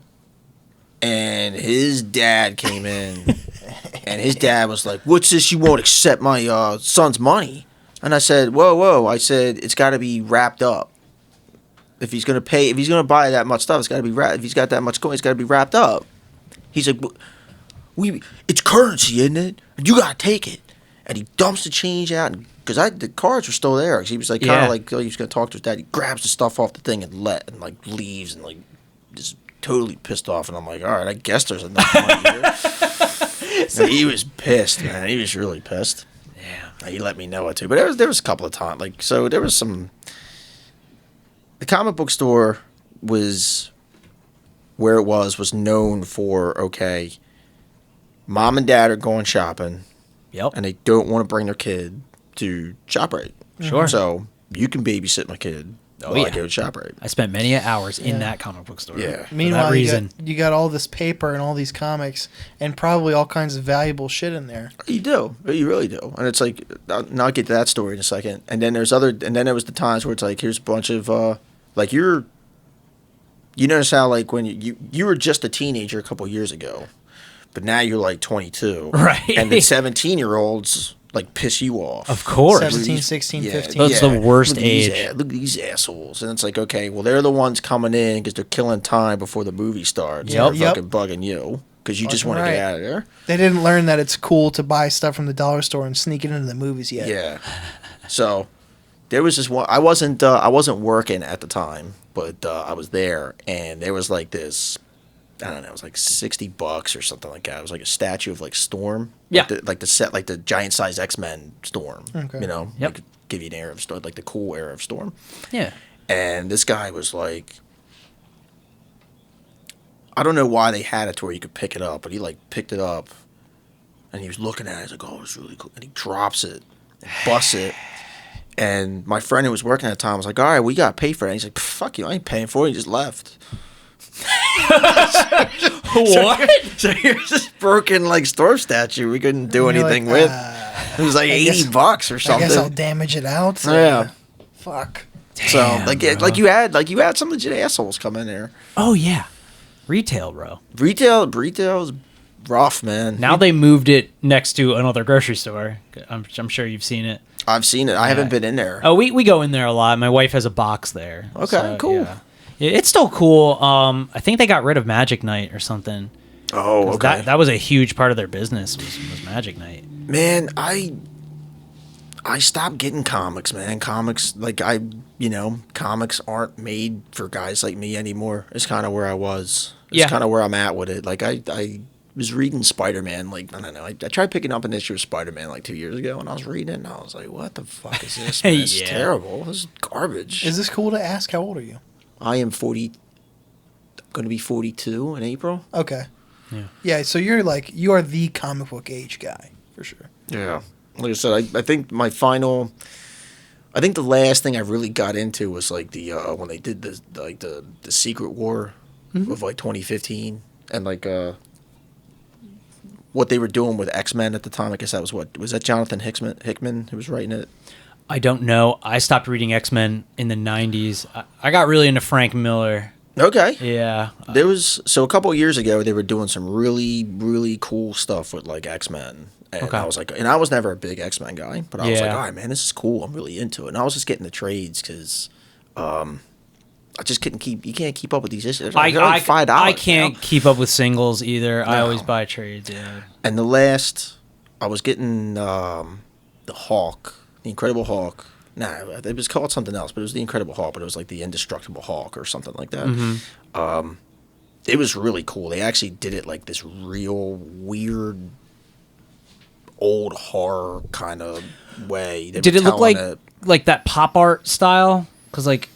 and his dad came in, and his dad was like, "What's this? You won't accept my son's money?" And I said, "Whoa!" I said, "It's got to be wrapped up. If he's gonna buy that much stuff, it's got to be wrapped. If he's got that much coin, it's got to be wrapped up." He's like, it's currency, isn't it? You gotta take it. And he dumps the change out, because the cards were still there. 'Cause he was like kind of like he was gonna talk to his dad. He grabs the stuff off the thing and like leaves and like just totally pissed off. And I'm like, all right, I guess there's enough money here. And he was pissed, man. He was really pissed. Yeah, he let me know it too. But there was a couple of times there was some. The comic book store was where it was known for, okay, mom and dad are going shopping. Yep. And they don't want to bring their kid to ShopRite. Sure. So you can babysit my kid while I go to ShopRite. I spent many hours in that comic book store. Yeah. For Meanwhile, that reason. you got all this paper and all these comics and probably all kinds of valuable shit in there. You do. You really do. And it's like, I'll get to that story in a second. And then there was the times where it's like, here's a bunch of, like you notice how like when you were just a teenager a couple years ago. But now you're like 22. Right. And the 17-year-olds like piss you off. Of course. 17, 16, 15. That's the worst look at these age. look at these assholes. And it's like, okay, well, they're the ones coming in because they're killing time before the movie starts. Yep. They're fucking bugging you because you just want to Right. get out of there. They didn't learn that it's cool to buy stuff from the dollar store and sneak it into the movies yet. Yeah. So there was this one. I wasn't working at the time, but I was there, and there was like this. I don't know. It was like $60 or something like that. It was like a statue of like Storm. Yeah. Like the giant size X-Men Storm. Okay. You know. Yep. Like, give you an air of Storm, like the cool air of Storm. Yeah. And this guy was like, I don't know why they had it to where you could pick it up, but he like picked it up, and he was looking at it. He's like, "Oh, it's really cool," and he drops it, busts it. And my friend who was working at the time was like, "All right, we got to pay for it." And he's like, "Fuck you, I ain't paying for it." He just left. What? So here's this broken like Storm statue we couldn't do And you're anything like, with. It was like guess- $80 or I something. guess I'll damage it out. Yeah. Fuck. So like you had some legit assholes come in there. Oh, yeah. Retail, bro. Retail's rough, man. Now they moved it next to another grocery store. I'm sure you've seen it. I've seen it. I haven't been in there. Oh, we go in there a lot. My wife has a box there. Okay, cool. Yeah. It's still cool. I think they got rid of Magic Night or something. Oh, 'Cause okay. That was a huge part of their business was Magic Night. Man, I stopped getting comics, man. Comics, comics aren't made for guys like me anymore. It's kind of where I was. It's kind of where I'm at with it. Like, I was reading Spider-Man, like, I don't know. I tried picking up an issue of Spider-Man like 2 years ago, and I was reading it, and I was like, what the fuck is this, man? It's Yeah. terrible. This is garbage. Is this cool to ask? How old are you? I am 40, going to be 42 in April. Okay. Yeah. Yeah, so you are the comic book age guy, for sure. Yeah. Like I said, I think I think the last thing I really got into was like the when they did the Secret War of like 2015 and like what they were doing with X-Men at the time. I guess that was that Jonathan Hickman who was writing it? I don't know. I stopped reading X-Men in the 90s. I got really into Frank Miller. Okay. Yeah. There was a couple of years ago they were doing some really really cool stuff with like X-Men. And Okay. I was like, and I was never a big X-Men guy, but I was like, Yeah. all right, man, this is cool. I'm really into it. And I was just getting the trades because I just couldn't you can't keep up with these issues. They're like $5, I can't you know? keep up with singles either. I No. always buy trades. Yeah. And I was getting the Hulk, the Incredible Hulk. Nah, it was called something else, but it was the Incredible Hulk, but it was like the Indestructible Hulk or something like that. It was really cool. They actually did it like this real weird old horror kind of way. They Did were it look telling like that pop art style? Because like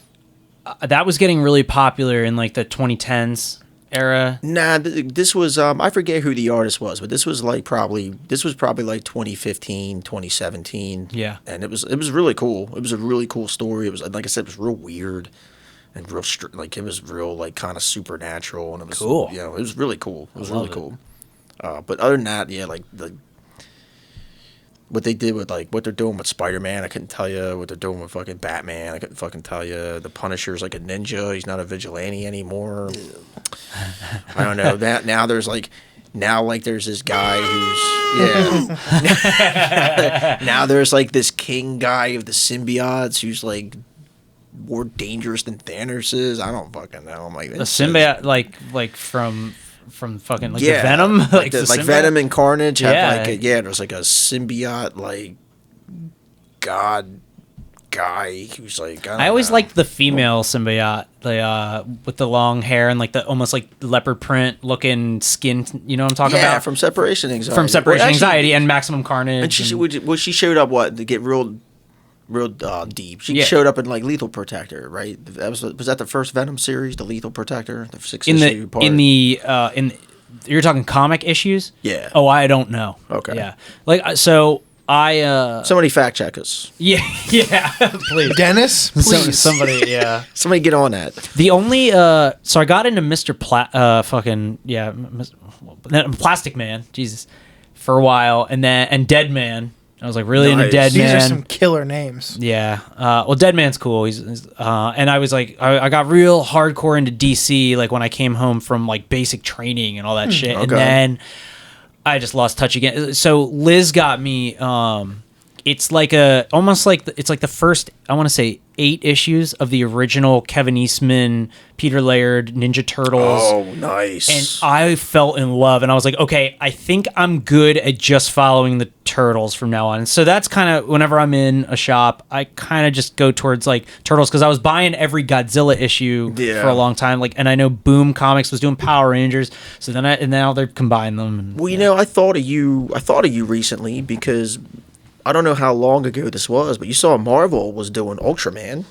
that was getting really popular in like the 2010s era. Nah, this was I forget who the artist was, but this was probably like 2015, 2017. Yeah. And it was really cool. It was a really cool story. It was, like I said, it was real weird and real like it was real like kind of supernatural, and it was Cool. You know, it was really cool. It was really love it. cool. But other than that, yeah, like what they did with like what they're doing with Spider-Man, I couldn't tell you. What they're doing with fucking Batman, I couldn't fucking tell you. The Punisher's like a ninja. He's not a vigilante anymore. I don't know. Now there's this guy who's now there's like this king guy of the symbiotes who's like more dangerous than Thanos is. I don't fucking know. I'm like The symbiote, like from from fucking like the Venom, like the like symbiote? Venom and Carnage have Yeah. like there was like a symbiote like god guy who's like I always know. liked the female symbiote, with the long hair and like the almost like leopard print looking skin. You know what I'm talking about? from Separation Anxiety. From Separation Well, actually, Anxiety and Maximum Carnage. And she showed up to get real deep. She Yeah. showed up in like Lethal Protector, right? That was that the first Venom series, the Lethal Protector, the 6 issue part. You're talking comic issues? Yeah. Oh, I don't know. Okay. Yeah. Like so I Somebody fact check us. yeah, please. Dennis, please. Somebody, yeah. Somebody get on that. The only so I got into Mr. Plastic Man, Jesus, for a while, and Dead Man. I was like really into Nice. Dead These Man. are some killer names. Yeah. Well, Dead Man's cool. He's and I was like, I got real hardcore into DC like when I came home from like basic training and all that shit, and okay. then I just lost touch again. So Liz got me. It's like it's like the first, I want to say 8 issues of the original Kevin Eastman, Peter Laird, Ninja Turtles. Oh, nice. And I fell in love, and I was like, okay, I think I'm good at just following the Turtles from now on. And so that's kind of, whenever I'm in a shop, I kind of just go towards like Turtles, because I was buying every Godzilla issue for a long time. Like, and I know Boom Comics was doing Power Rangers, so then and now they're combining them. And, Well, you know, I thought of you recently because I don't know how long ago this was, but you saw Marvel was doing Ultraman.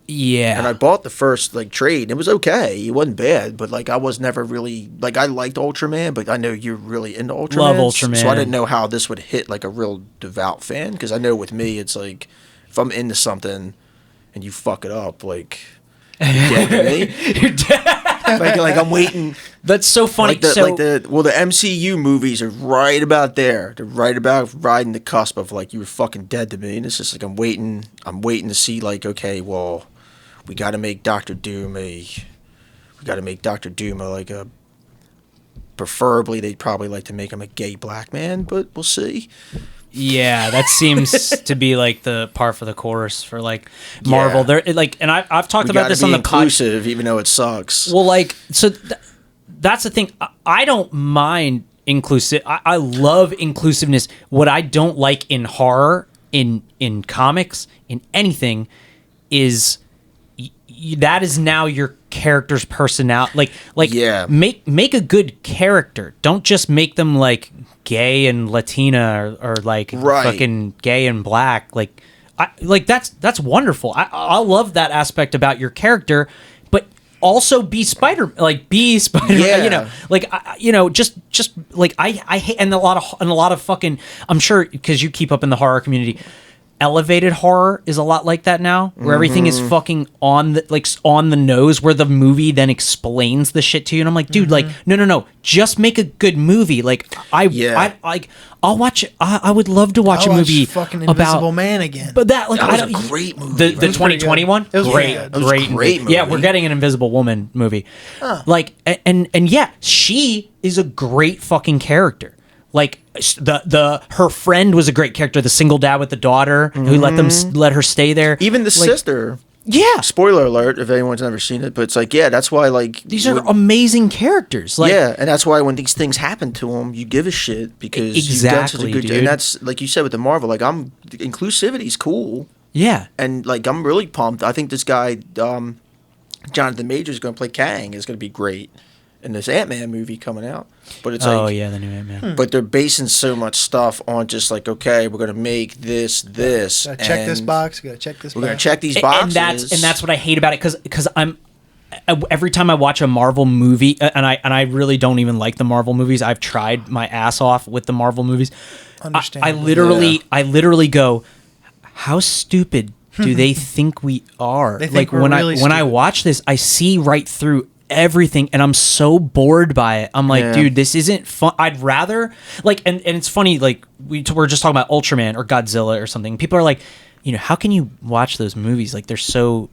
yeah. And I bought the first like trade. It was okay. It wasn't bad, but like I was never really like, I liked Ultraman, but I know you're really into Ultraman. Love Ultraman. So I didn't know how this would hit like a real devout fan, because I know with me it's like if I'm into something and you fuck it up, like you're dead to me. You're dead. like I'm waiting. That's so funny. Like the MCU movies are right about there. They're right about riding the cusp of like you were fucking dead to me, and it's just like I'm waiting to see like, okay, well, we got to make Doctor Doom like a, preferably they'd probably like to make him a gay black man, but we'll see. Yeah, that seems to be like the par for the course for like Marvel. Yeah. They're like, and I've talked We about gotta this be on the inclusive, even though it sucks. Well, like, so that's the thing. I don't mind inclusive. I love inclusiveness. What I don't like in horror, in comics, in anything, is that is now your character's personality. Like, Yeah. make a good character. Don't just make them like gay and Latina or like Right. fucking gay and black. Like, that's wonderful. I love that aspect about your character, but also be Spider. Yeah. You know, like just like I hate, and a lot of fucking. I'm sure because you keep up in the horror community. Elevated horror is a lot like that now, where everything is fucking on the nose, where the movie then explains the shit to you, and I'm like, dude, like, no, just make a good movie. Like, I'll watch. I would love to watch I a watched movie fucking about Invisible Man again. But that, like, That I was don't. a great movie. The 2020 one, It was great, good. It was a great Yeah, movie. we're getting an Invisible Woman movie. Like, and yeah, she is a great fucking character. Like her friend was a great character. The single dad with the daughter who let her stay there. Even the sister. Yeah, Spoiler alert if anyone's never seen it, but it's like, yeah, that's why like these are amazing characters. Like, yeah, and that's why when these things happen to them, you give a shit because you've done such a Exactly, good dude. And that's like you said with the Marvel, like inclusivity's cool, yeah. and like I'm really pumped. I think this guy, Jonathan Majors, is going to play Kang. Is going to be great in this Ant-Man movie coming out. But it's Oh like, yeah, the new Ant-Man. but they're basing so much stuff on just like, okay, we're going to make this. Gotta check this and box. Gotta check this We're box. going to check these And boxes. that's what I hate about it, because I'm every time I watch a Marvel movie, and I really don't even like the Marvel movies. I've tried my ass off with the Marvel movies. I Understandable. literally go, how stupid do they think we are? They think Like we're when really I stupid. watch this, I see right through everything, and I'm so bored by it. I'm like, Yeah. dude, this isn't fun. I'd rather like, and it's funny, like we're just talking about Ultraman or Godzilla or something. People are like, how can you watch those movies? Like they're so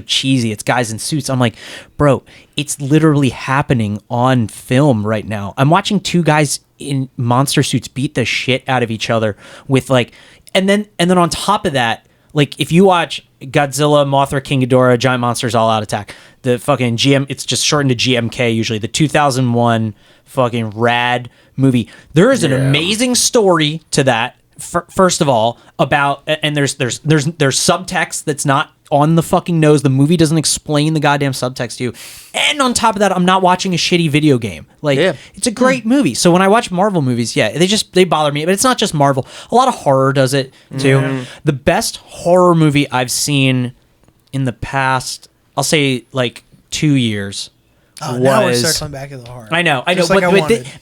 cheesy. It's guys in suits. I'm like, bro, it's literally happening on film right now. I'm watching 2 guys in monster suits beat the shit out of each other with like, and then on top of that, Like if you watch Godzilla, Mothra, King Ghidorah, Giant Monsters All Out Attack, the fucking it's just shortened to GMK usually, the 2001 fucking rad movie. There is an amazing story to that. First of all, about, and there's subtext that's not on the fucking nose. The movie doesn't explain the goddamn subtext to you. And on top of that, I'm not watching a shitty video game. Like, it's a great movie. So when I watch Marvel movies, they bother me. But it's not just Marvel. A lot of horror does it, too. The best horror movie I've seen in the past, I'll say, like, 2 years. Oh, now we're circling back to the horror. I know, Just like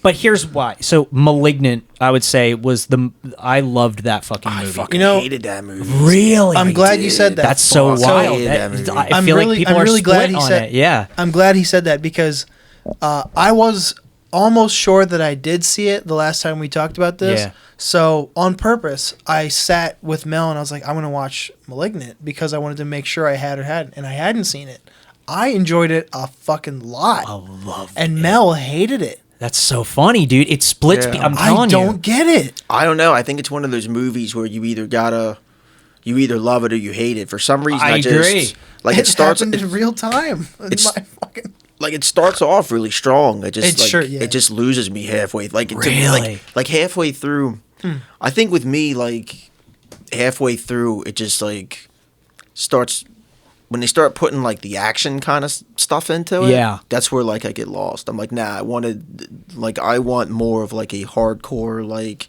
but here's why. So, Malignant, I would say, I loved that fucking movie. I fucking hated that movie. Really? I'm glad you said that. That's so wild. I feel like people are split on it. Yeah. I'm glad he said that because I was almost sure that I did see it the last time we talked about this. Yeah. So, on purpose, I sat with Mel and I was like, I'm going to watch Malignant because I wanted to make sure I had or hadn't. And I hadn't seen it. I enjoyed it a fucking lot. I love it. And Mel hated it. That's so funny, dude. It splits. Yeah. I'm telling you. I don't get it. I don't know. I think it's one of those movies where you either love it or you hate it. For some reason, I agree. Like it starts happened in real time. Like it starts off really strong. It just loses me halfway. Like Really? like halfway through. I think with me, like halfway through, it just like starts. When they start putting like the action kind of stuff into it, that's where like I get lost. I'm like, nah, I want more of like a hardcore like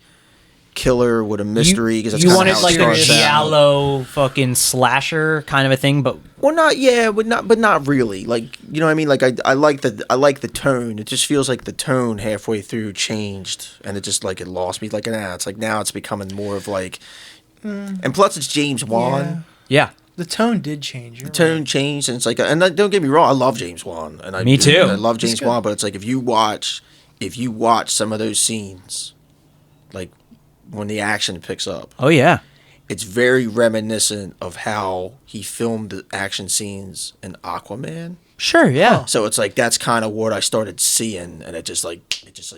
killer with a mystery. Because you wanted like a giallo fucking slasher kind of a thing, but not really. Like, you know what I mean? Like I like the tone. It just feels like the tone halfway through changed, and it just like it lost me. Like it's like now it's becoming more of like, and plus it's James Wan. Yeah. The tone did change. The tone changed, and it's like, and don't get me wrong, I love James Wan, and me too. I love James Wan, but it's like if you watch some of those scenes, like when the action picks up, it's very reminiscent of how he filmed the action scenes in Aquaman. Sure, yeah. So it's like that's kind of what I started seeing, and it just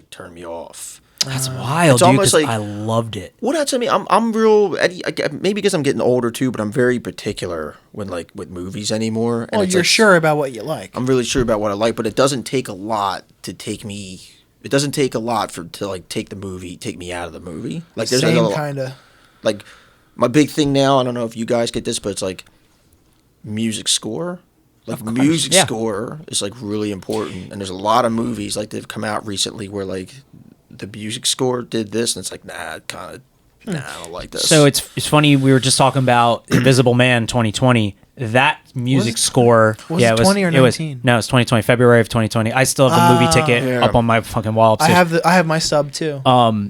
turned me off. That's wild, it's dude. Almost like, I loved it. Well, that's, I mean, I'm real. Maybe because I'm getting older too, but I'm very particular with movies anymore. And you're sure about what you like. I'm really sure about what I like, but it doesn't take a lot to take me. It doesn't take a lot to take me out of the movie. Like there's same kind of. Like my big thing now. I don't know if you guys get this, but it's like music score. Like music score is like really important, and there's a lot of movies like that have come out recently where like the music score did this, and it's like, I don't like this. So it's funny. We were just talking about Invisible Man 2020. That music score, was it 20 or 19? No, it's 2020, February of 2020. I still have the movie ticket up on my fucking wall upstairs. I have my sub too. The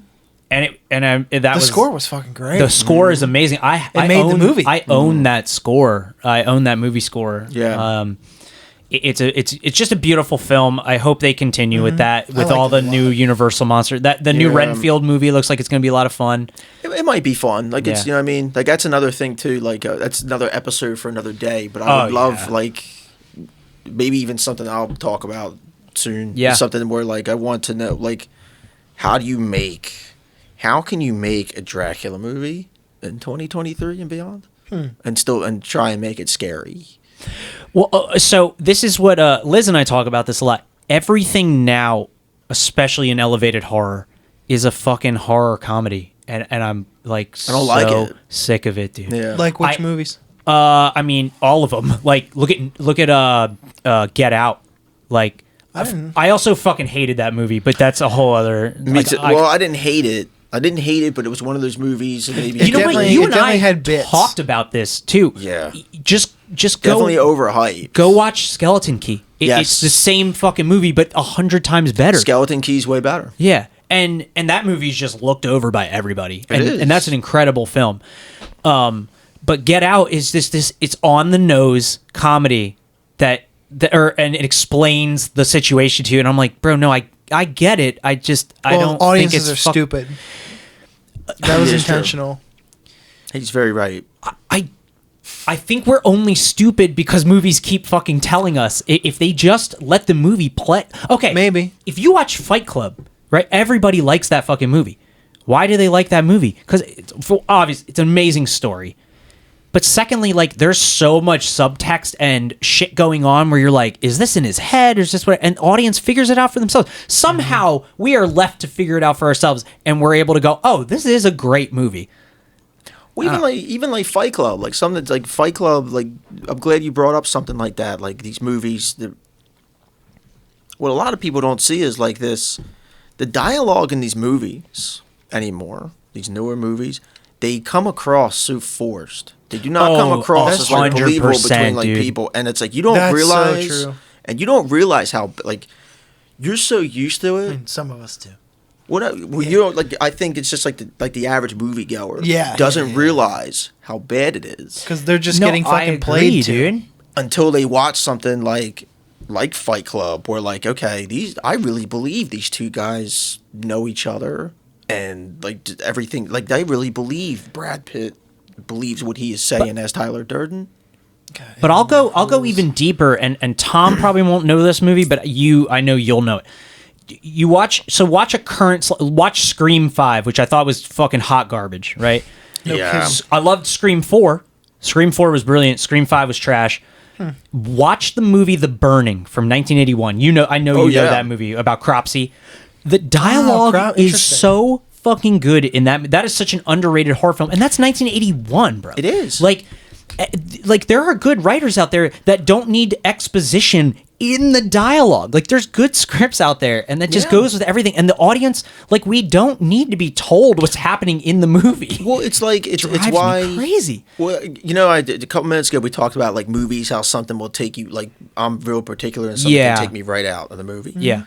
score was fucking great. The score is amazing. I made the movie. I own that score. I own that movie score. Yeah. It's just a beautiful film. I hope they continue with that, with all the new Universal monster. The new Renfield movie looks like it's going to be a lot of fun. It might be fun. Like it's, you know what I mean? Like that's another thing too. Like that's another episode for another day. But I would love like maybe even something I'll talk about soon. Yeah. Something where like I want to know like how can you make a Dracula movie in 2023 and beyond, and try and make it scary. Well, so this is what Liz and I talk about this a lot. Everything now, especially in elevated horror, is a fucking horror comedy, and I'm like sick of it, dude. Yeah. Like which movies? I mean, all of them. Like look at Get Out. Like I also fucking hated that movie, but that's a whole other. I didn't hate it. But it was one of those movies. Maybe you know what? You and I had bits. talked about this too. Yeah. Just definitely overhyped. Go watch Skeleton Key. It's the same fucking movie, but 100 times better. Skeleton Key's way better. Yeah, and that movie's just looked over by everybody, and that's an incredible film. But Get Out is this it's on the nose comedy and it explains the situation to you, and I'm like, bro, no, I get it. I don't think it's stupid. That was intentional. He's very right. I think we're only stupid because movies keep fucking telling us. If they just let the movie play. Okay. Maybe. If you watch Fight Club, right? Everybody likes that fucking movie. Why do they like that movie? Because it's obvious. It's an amazing story. But secondly, like there's so much subtext and shit going on where you're like, is this in his head or is this what? And audience figures it out for themselves. Somehow we are left to figure it out for ourselves, and we're able to go, oh, this is a great movie. Well, even like Fight Club, like something like Fight Club. Like I'm glad you brought up something like that. Like these movies, what a lot of people don't see is like this: the dialogue in these movies anymore, these newer movies, they come across so forced. They do not come across as like believable between like people, and it's like you don't realize, so true. And you don't realize how like you're so used to it. I mean, some of us do. You don't like. I think it's just like the average moviegoer doesn't realize how bad it is because they're just getting fucking played, dude. Until they watch something like Fight Club, where like, okay, I really believe these two guys know each other, and like everything. Like they really believe Brad Pitt believes what he is saying as Tyler Durden. But I'll go even deeper, and Tom probably won't know this movie, but I know you'll know it. You watch Scream 5, which I thought was fucking hot garbage, right? Yeah. I loved Scream 4. Scream 4 was brilliant. Scream 5 was trash. Watch the movie The Burning from 1981. I know that movie about Cropsy. The dialogue is so fucking good in that. That is such an underrated horror film, and that's 1981, bro. It is. Like there are good writers out there that don't need exposition in the dialogue. Like there's good scripts out there, and that just goes with everything. And the audience, like, we don't need to be told what's happening in the movie. Well, it's like it's why me crazy. Well, a couple minutes ago we talked about like movies, how something will take you. Like I'm real particular, and something can take me right out of the movie. Yeah,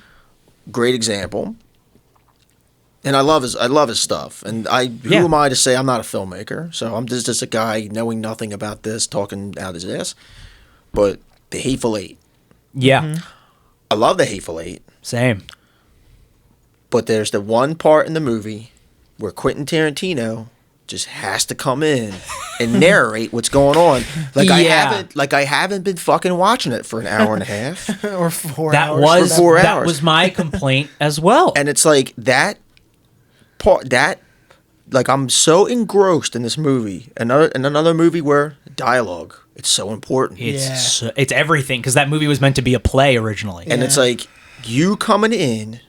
great example. And I love his stuff. And who am I to say I'm not a filmmaker? So I'm just a guy knowing nothing about this, talking out his ass. But The Hateful Eight. Yeah. Mm-hmm. I love The Hateful Eight. Same. But there's the one part in the movie where Quentin Tarantino just has to come in and narrate what's going on. Like I haven't been fucking watching it for an hour and a half or 4 hours. That was my complaint as well. And it's like that part like I'm so engrossed in this movie. Another movie where dialogue, it's so important. It's everything, because that movie was meant to be a play originally. And it's like you coming in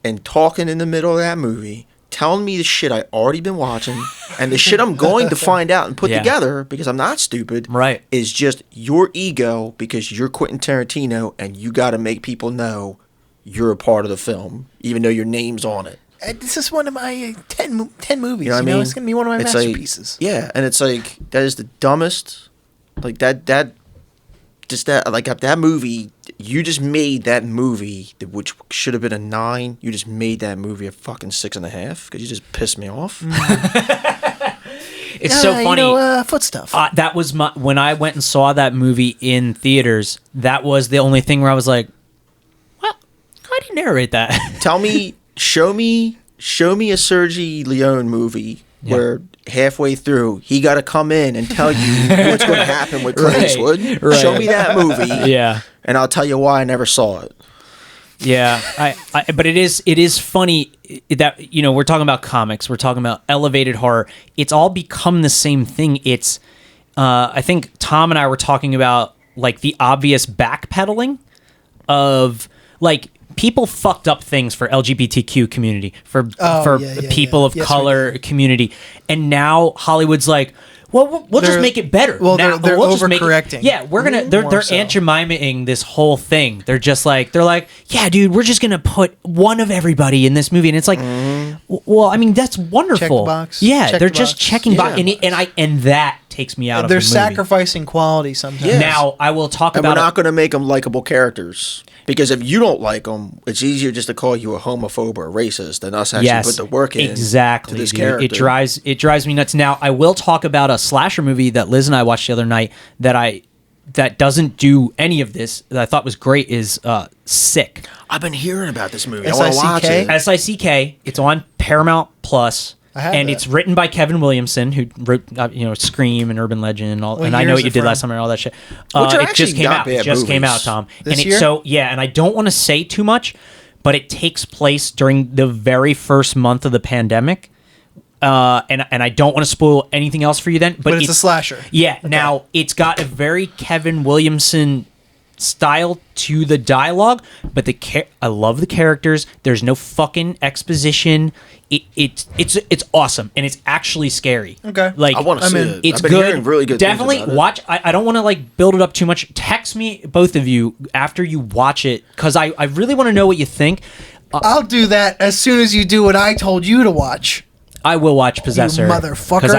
and talking in the middle of that movie, telling me the shit I already been watching and the shit I'm going to find out and put together because I'm not stupid. Right. Is just your ego because you're Quentin Tarantino and you got to make people know you're a part of the film, even though your name's on it. This is one of my 10 movies. You know what I mean? It's going to be one of my masterpieces. Like, and it's like, that is the dumbest, like that movie, you just made that movie, which should have been a 9, you just made that movie a fucking 6.5, because you just pissed me off. It's so funny. Foot stuff. That was when I went and saw that movie in theaters, that was the only thing where I was like, well, how do you narrate that? Show me a Sergio Leone movie where halfway through he got to come in and tell you what's going to happen with Clint Eastwood. Right. Show me that movie, and I'll tell you why I never saw it. Yeah, but it is funny that we're talking about comics, we're talking about elevated horror. It's all become the same thing. It's I think Tom and I were talking about like the obvious backpedaling of like. People fucked up things for LGBTQ community, for people of color community, and now Hollywood's like, well, we'll just make it better. Well, they're overcorrecting. We're gonna they're Aunt Jemima-ing this whole thing. They're like, yeah, dude, we're just gonna put one of everybody in this movie, and it's like, well, I mean, that's wonderful. They're just checking box, and that takes me out of the movie. They're sacrificing quality sometimes. Yes. Now I will talk about. We're not going to make them likable characters. Because if you don't like them, it's easier just to call you a homophobe or a racist than us actually put the work in. Exactly, to this dude. character. It drives me nuts. Now I will talk about a slasher movie that Liz and I watched the other night that doesn't do any of this that I thought was great. Is Sick. I've been hearing about this movie. I want to watch it. SICK. It's on Paramount Plus. And it's written by Kevin Williamson, who wrote Scream and Urban Legend and all. And I know what you did last summer and all that shit. It just came out. It just came out, Tom. This year? And I don't want to say too much, but it takes place during the very first month of the pandemic. and I don't want to spoil anything else for you then. But it's a slasher. Yeah. Okay. Now it's got a very Kevin Williamson style to the dialogue, but I love the characters. There's no fucking exposition. It's awesome, and it's actually scary. Okay, like I want to see it. It's I've been good. hearing really good. Definitely things about watch. I don't want to like build it up too much. Text me, both of you, after you watch it, because I really want to know what you think. I'll do that as soon as you do what I told you to watch. I will watch Possessor, you motherfucker. because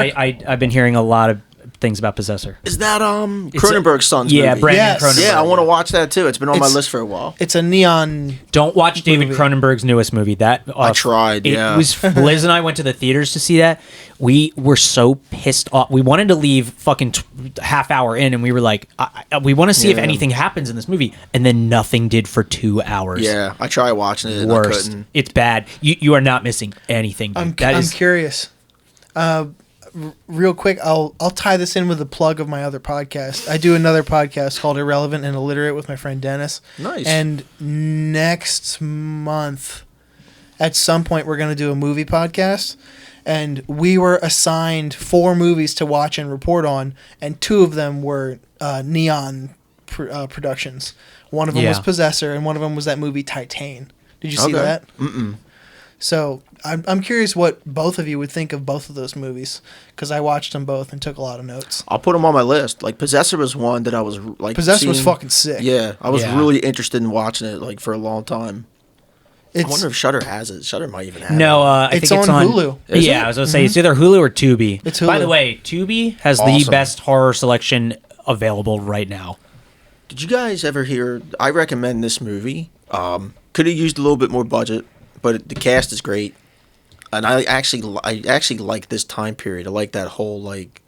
I've been hearing a lot of things about Possessor. Is that Cronenberg's son's movie? Yeah, Brandon Yes. Cronenberg. Yeah, I want to watch that too. It's been on my It's- list for a while. It's a neon. Don't watch David movie. Cronenberg's newest movie. That I tried, yeah. It was Liz and I went to the theaters to see that. We were so pissed off. We wanted to leave fucking half hour in, and we were like, we want to see if Yeah. anything happens in this movie, and then nothing did for 2 hours. Yeah, I tried watching it. And I Worst. couldn't. It's bad. You are not missing anything. Dude. I'm curious. Real quick, I'll tie this in with a plug of my other podcast. I do another podcast called Irrelevant and Illiterate with my friend Dennis. Nice. And next month, at some point, we're going to do a movie podcast. And we were assigned 4 movies to watch and report on, and 2 of them were Neon productions. One of them was Yeah. Possessor, and one of them was that movie Titan. Did you see Okay. that? Mm-mm. So I'm curious what both of you would think of both of those movies, because I watched them both and took a lot of notes. I'll put them on my list. Like Possessor was one that I was like. Possessor was seeing- fucking sick. Yeah, I was Yeah. really interested in watching it like for a long time. I It's wonder if Shudder has it. Shudder might even have No, it. I It's think it's on on Hulu. Is Yeah, it? I was gonna say it's either Hulu or Tubi. It's By the Hulu. way, Tubi has the Awesome. best horror selection available right now. Did you guys ever hear? I recommend this movie. Could have used a little bit more budget, but the cast is great, and I actually like this time period. I like that whole like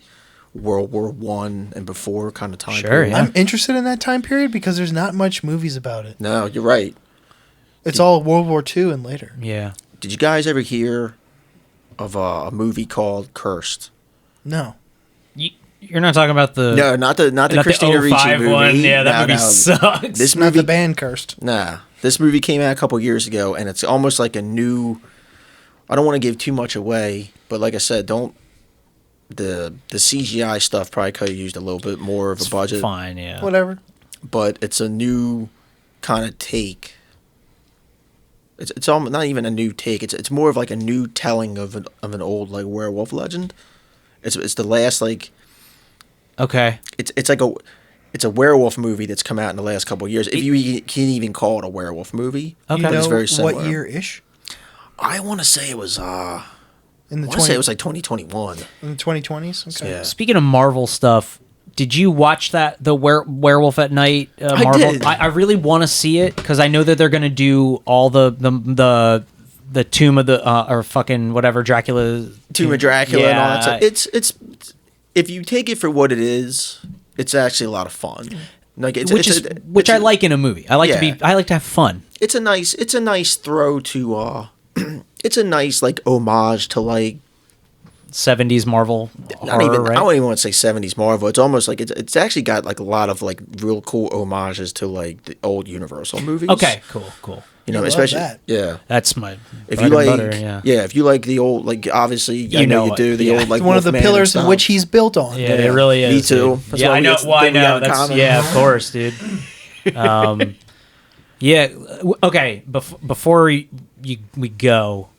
World War I and before kind of time Sure, period. yeah. I'm interested in that time period because there's not much movies about it. No, you're right. It's all World War II and later. Yeah. Did you guys ever hear of a movie called Cursed? No. You're not talking about the No, not the not Christina the Ricci 05 movie. one. Yeah, that No, movie no. sucks. This Not movie, the band Cursed. nah. This movie came out a couple years ago, and it's almost like a new. I don't want to give too much away, but like I said, don't. The CGI stuff probably could have used a little bit more of a budget, Fine, yeah. Whatever. but it's a new kind of take. It's almost not even a new take. It's more of like a new telling of an old like werewolf legend. It's the last like. Okay. It's like a werewolf movie that's come out in the last couple of years. If you can even call it a werewolf movie, Okay. You but it's know very similar. what year-ish? I want to say it was. In I the want to 20, say it was like 2021. in the 2020s? Okay. Yeah. Speaking of Marvel stuff, did you watch the Werewolf at Night Marvel? did. I really want to see it because I know that they're gonna do all the Tomb of the or fucking whatever Dracula. Tomb of Dracula and all that stuff. Yeah. It's if you take it for what it is, it's actually a lot of fun. Like it's, which it's is a- which it's I a- like in a movie. I like Yeah. I like to have fun. It's a nice throw to it's a nice like homage to like 70s Marvel not horror, even right? I don't even want to say 70s Marvel. It's almost like it's actually got like a lot of like real cool homages to like the old Universal movies. Okay, cool. You know, I love especially that. yeah. That's my If bread you and like butter, if you like the old like obviously I You know know you it, do the yeah. old like One of the Wolfman and pillars in stuff. which he's built on. Yeah, it really is. Me too. dude. That's Yeah, why I we know. get- Well, I then we know. got in That's common. yeah, of course, dude. Yeah. Okay. Before we go.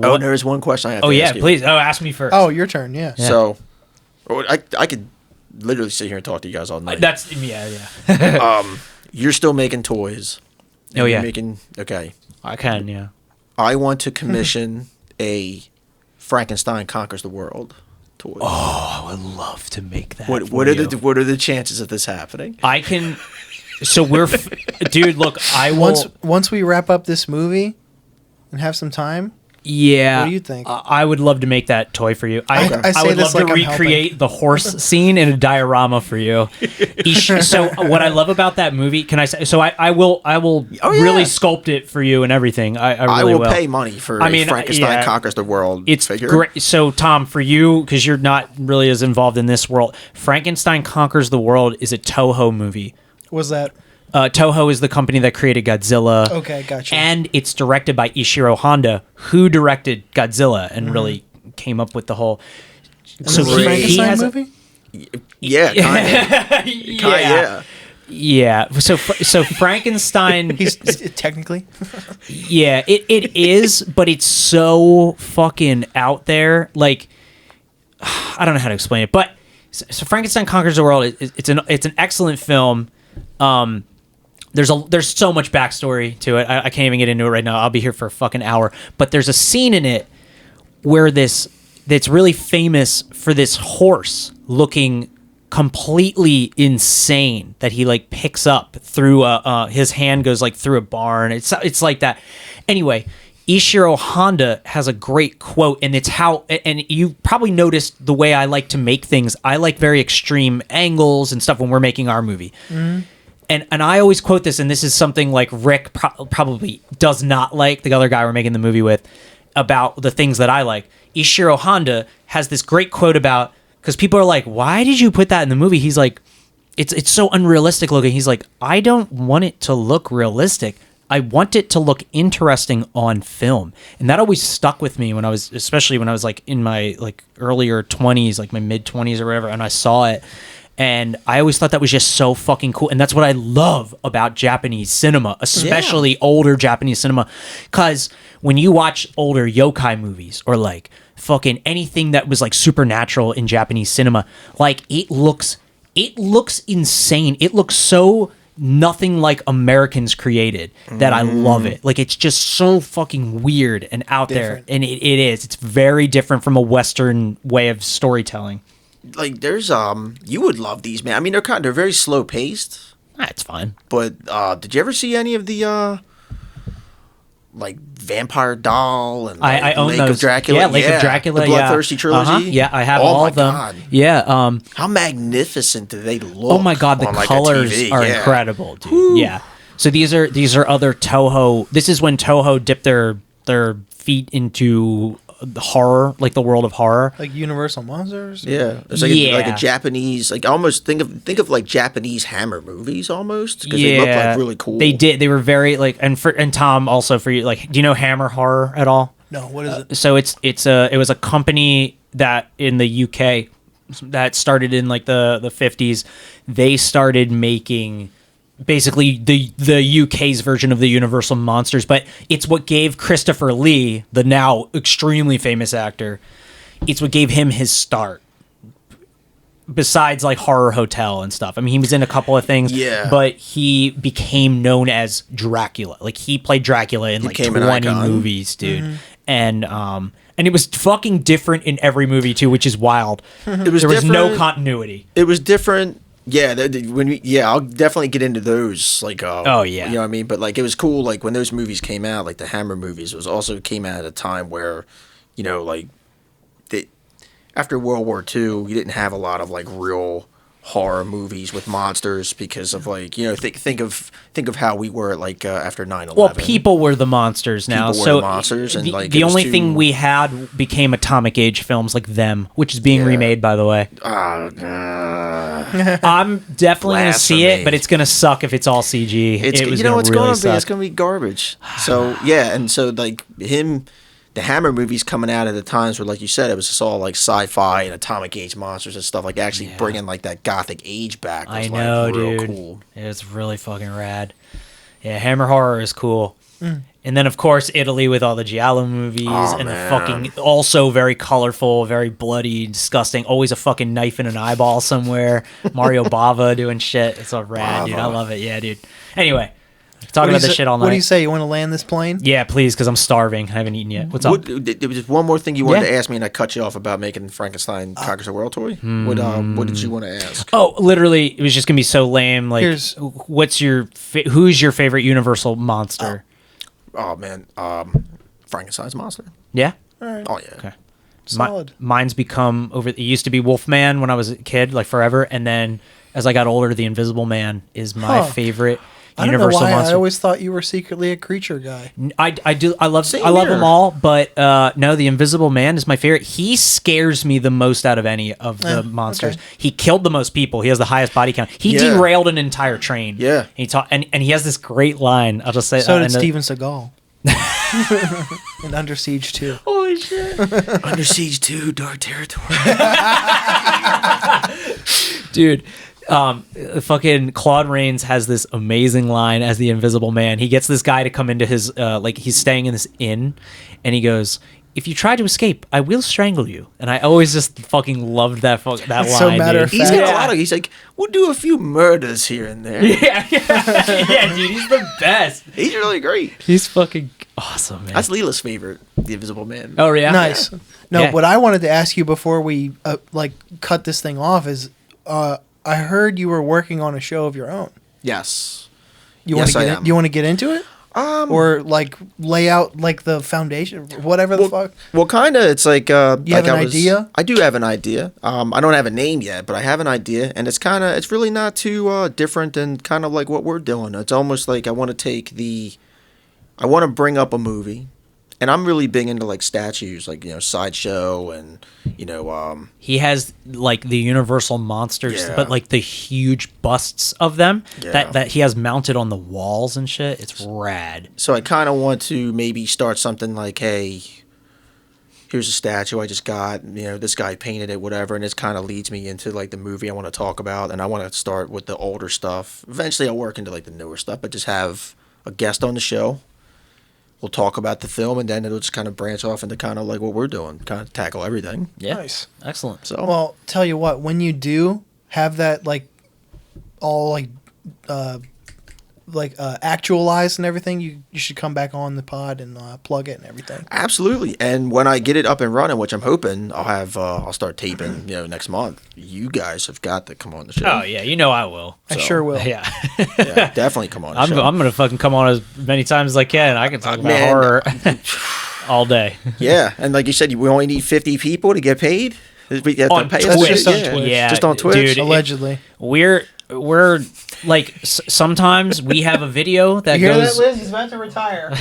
Oh, what- there's one question I have Oh to yeah, ask you. please. Oh, ask me first. Oh, your turn, yeah. Yeah. So I could literally sit here and talk to you guys all night. That's yeah. You're still making toys. and Oh, you're yeah. making okay. I can, yeah. I want to commission a Frankenstein Conquers the World toy. Oh, I would love to make that. what are the chances of this happening? I can. So we're, dude. Look, I will. Once we wrap up this movie and have some time, Yeah. What do you think? I would love to make that toy for you. I say would this love like to I'm recreate the horse scene in a diorama for you. So what I love about that movie, can I say? So I will Oh, yeah. really sculpt it for you and everything. I I really will pay money for I a mean, Frankenstein yeah. Conquers the World It's figure. great. So Tom, for you, because you're not really as involved in this world, Frankenstein Conquers the World is a Toho movie. was that Toho is the company that created Godzilla. okay? Gotcha. And it's directed by Ishiro Honda, who directed Godzilla and really came up with the whole. Is this a Frankenstein movie? Yeah, kind of. Yeah. Yeah. So Frankenstein. He's technically. Yeah, it is, but it's so fucking out there. Like, I don't know how to explain it, but so Frankenstein Conquers the World. It's an excellent film. There's so much backstory to it. I can't even get into it right now. I'll be here for a fucking hour. But there's a scene in it where that's really famous for this horse looking completely insane that he like picks up through his hand goes like through a barn. It's like that. Anyway, Ishiro Honda has a great quote, and it's how, and you probably noticed the way I like to make things. I like very extreme angles and stuff when we're making our movie. Mm-hmm. And I always quote this, and this is something like Rick probably does not like, the other guy we're making the movie with, about the things that I like. Ishiro Honda has this great quote about, because people are like, why did you put that in the movie? He's like, it's so unrealistic looking. He's like, I don't want it to look realistic. I want it to look interesting on film. And that always stuck with me especially when I was like in my like earlier 20s, like my mid 20s or whatever, and I saw it. And I always thought that was just so fucking cool. And that's what I love about Japanese cinema, especially older Japanese cinema. Because when you watch older yokai movies or like fucking anything that was like supernatural in Japanese cinema, like it looks insane. It looks so nothing like Americans created that I love it. Like it's just so fucking weird and out there. And it is. It's very different from a Western way of storytelling. Like there's you would love these, man. I mean they're very slow paced. It's fine. But did you ever see any of the like Vampire Doll and like, I own Lake those. of Dracula? Yeah, Lake of Dracula. The Bloodthirsty trilogy. Uh-huh. Yeah, I have all of them. God. Yeah. How magnificent do they look? Oh my god, the on, like, colors TV? are incredible, dude. Whew. Yeah. So these are other Toho. This is when Toho dipped their feet into horror, like the world of horror, like Universal Monsters. Yeah, it's like like a Japanese, like almost think of like Japanese Hammer movies almost because they look like really cool. They did. They were very like, and Tom also for you, like, do you know Hammer Horror at all? No, what is it? So it was a company that in the UK that started in like the 50s. They started making basically the UK's version of the Universal Monsters, but it's what gave Christopher Lee, the now extremely famous actor, it's what gave him his start. Besides like Horror Hotel and stuff. I mean, he was in a couple of things, but he became known as Dracula. Like he played Dracula in like 20 movies, dude. Mm-hmm. And it was fucking different in every movie too, which is wild. There was no continuity. It was different. Yeah, I'll definitely get into those. Like, you know what I mean. But like, it was cool. Like when those movies came out, like the Hammer movies, it was also came out at a time where, you know, like, after World War II, you didn't have a lot of like real horror movies with monsters because of like, you know, think of how we were like after 9/11. Well, people were the monsters now. People were the monsters, and like the only thing we had became Atomic Age films like Them, which is being remade, by the way. I'm definitely gonna see it, but it's gonna suck if it's all CG. You know what's going to be? It's gonna be garbage. So yeah, and so like the Hammer movies coming out at the times where, like you said, it was just all like sci-fi and Atomic Age monsters and stuff, like actually bringing like that Gothic age back. Was, I know, like, real dude. Cool. It's really fucking rad. Yeah, Hammer horror is cool. And then, of course, Italy with all the Giallo movies and the fucking also very colorful, very bloody, disgusting. Always a fucking knife in an eyeball somewhere. Mario Bava doing shit. It's all rad, dude. I love it. Yeah, dude. Anyway. Talking about this shit all night. What do you say? You want to land this plane? Yeah, please, because I'm starving. I haven't eaten yet. What's up? There was just one more thing you wanted to ask me, and I cut you off about making Frankenstein Conquers the World toy. What did you want to ask? Oh, literally, it was just gonna be so lame. Like, who's your favorite Universal monster? Oh man, Frankenstein's monster. Yeah. All right. Oh yeah. Okay. Solid. Mine's become over. It used to be Wolfman when I was a kid, like forever, and then as I got older, the Invisible Man is my favorite. I don't know why monster. I always thought you were secretly a creature guy. I do. I love them all, but no, the Invisible Man is my favorite. He scares me the most out of any of the monsters. Okay. He killed the most people. He has the highest body count. He derailed an entire train. Yeah. And he has this great line. I'll just say. So did Steven Seagal. And Under Siege 2. Holy shit. Under Siege 2, Dark Territory. Dude, fucking Claude Rains has this amazing line as the Invisible Man. He gets this guy to come into his, he's staying in this inn, and he goes, "If you try to escape, I will strangle you." And I always just fucking loved that line. So matter of dude. He's fact. got a lot of. He's like, we'll do a few murders here and there. Yeah, dude, he's the best. He's really great. He's fucking awesome, man. That's Leela's favorite, the Invisible Man. Oh, yeah? Nice. No, Yeah. what I wanted to ask you before we cut this thing off is, I heard you were working on a show of your own. Yes. You Yes, want I to am. you want to get into it, or like lay out like the foundation, whatever the fuck? Well, kind of. It's like You have an idea? I do have an idea. I don't have a name yet, but I have an idea, and it's really not too different than kind of like what we're doing. It's almost like I want to bring up a movie, and I'm really big into like statues, like Sideshow, and He has like the Universal monsters, Yeah. but like the huge busts of them Yeah. that he has mounted on the walls and shit. It's rad. So I kind of want to maybe start something like, hey, here's a statue I just got, this guy painted it, whatever, and this kind of leads me into like the movie I want to talk about, and I want to start with the older stuff. Eventually I'll work into like the newer stuff, but just have a guest on the show. We'll talk about the film, and then it'll just kind of branch off into kind of like what we're doing, kind of tackle everything. Yeah. Nice. Excellent. So Well, tell you what, when you do have that all actualized and everything, you should come back on the pod and plug it and everything. absolutely. And when I get it up and running, which I'm hoping I'll start taping, next month. You guys have got to come on the show. Oh, yeah. You know I will. I sure will. Yeah. Yeah, definitely come on the I'm show. going to fucking come on as many times as I can. I can talk about Man. horror all day. Yeah, and like you said, we only need 50 people to get paid. We have to On pay Twitch. us. Just on Yeah. Twitch. Yeah, Just on Twitch. dude. Allegedly. We're like sometimes we have a video that You hear goes. that, Liz? He's about to retire.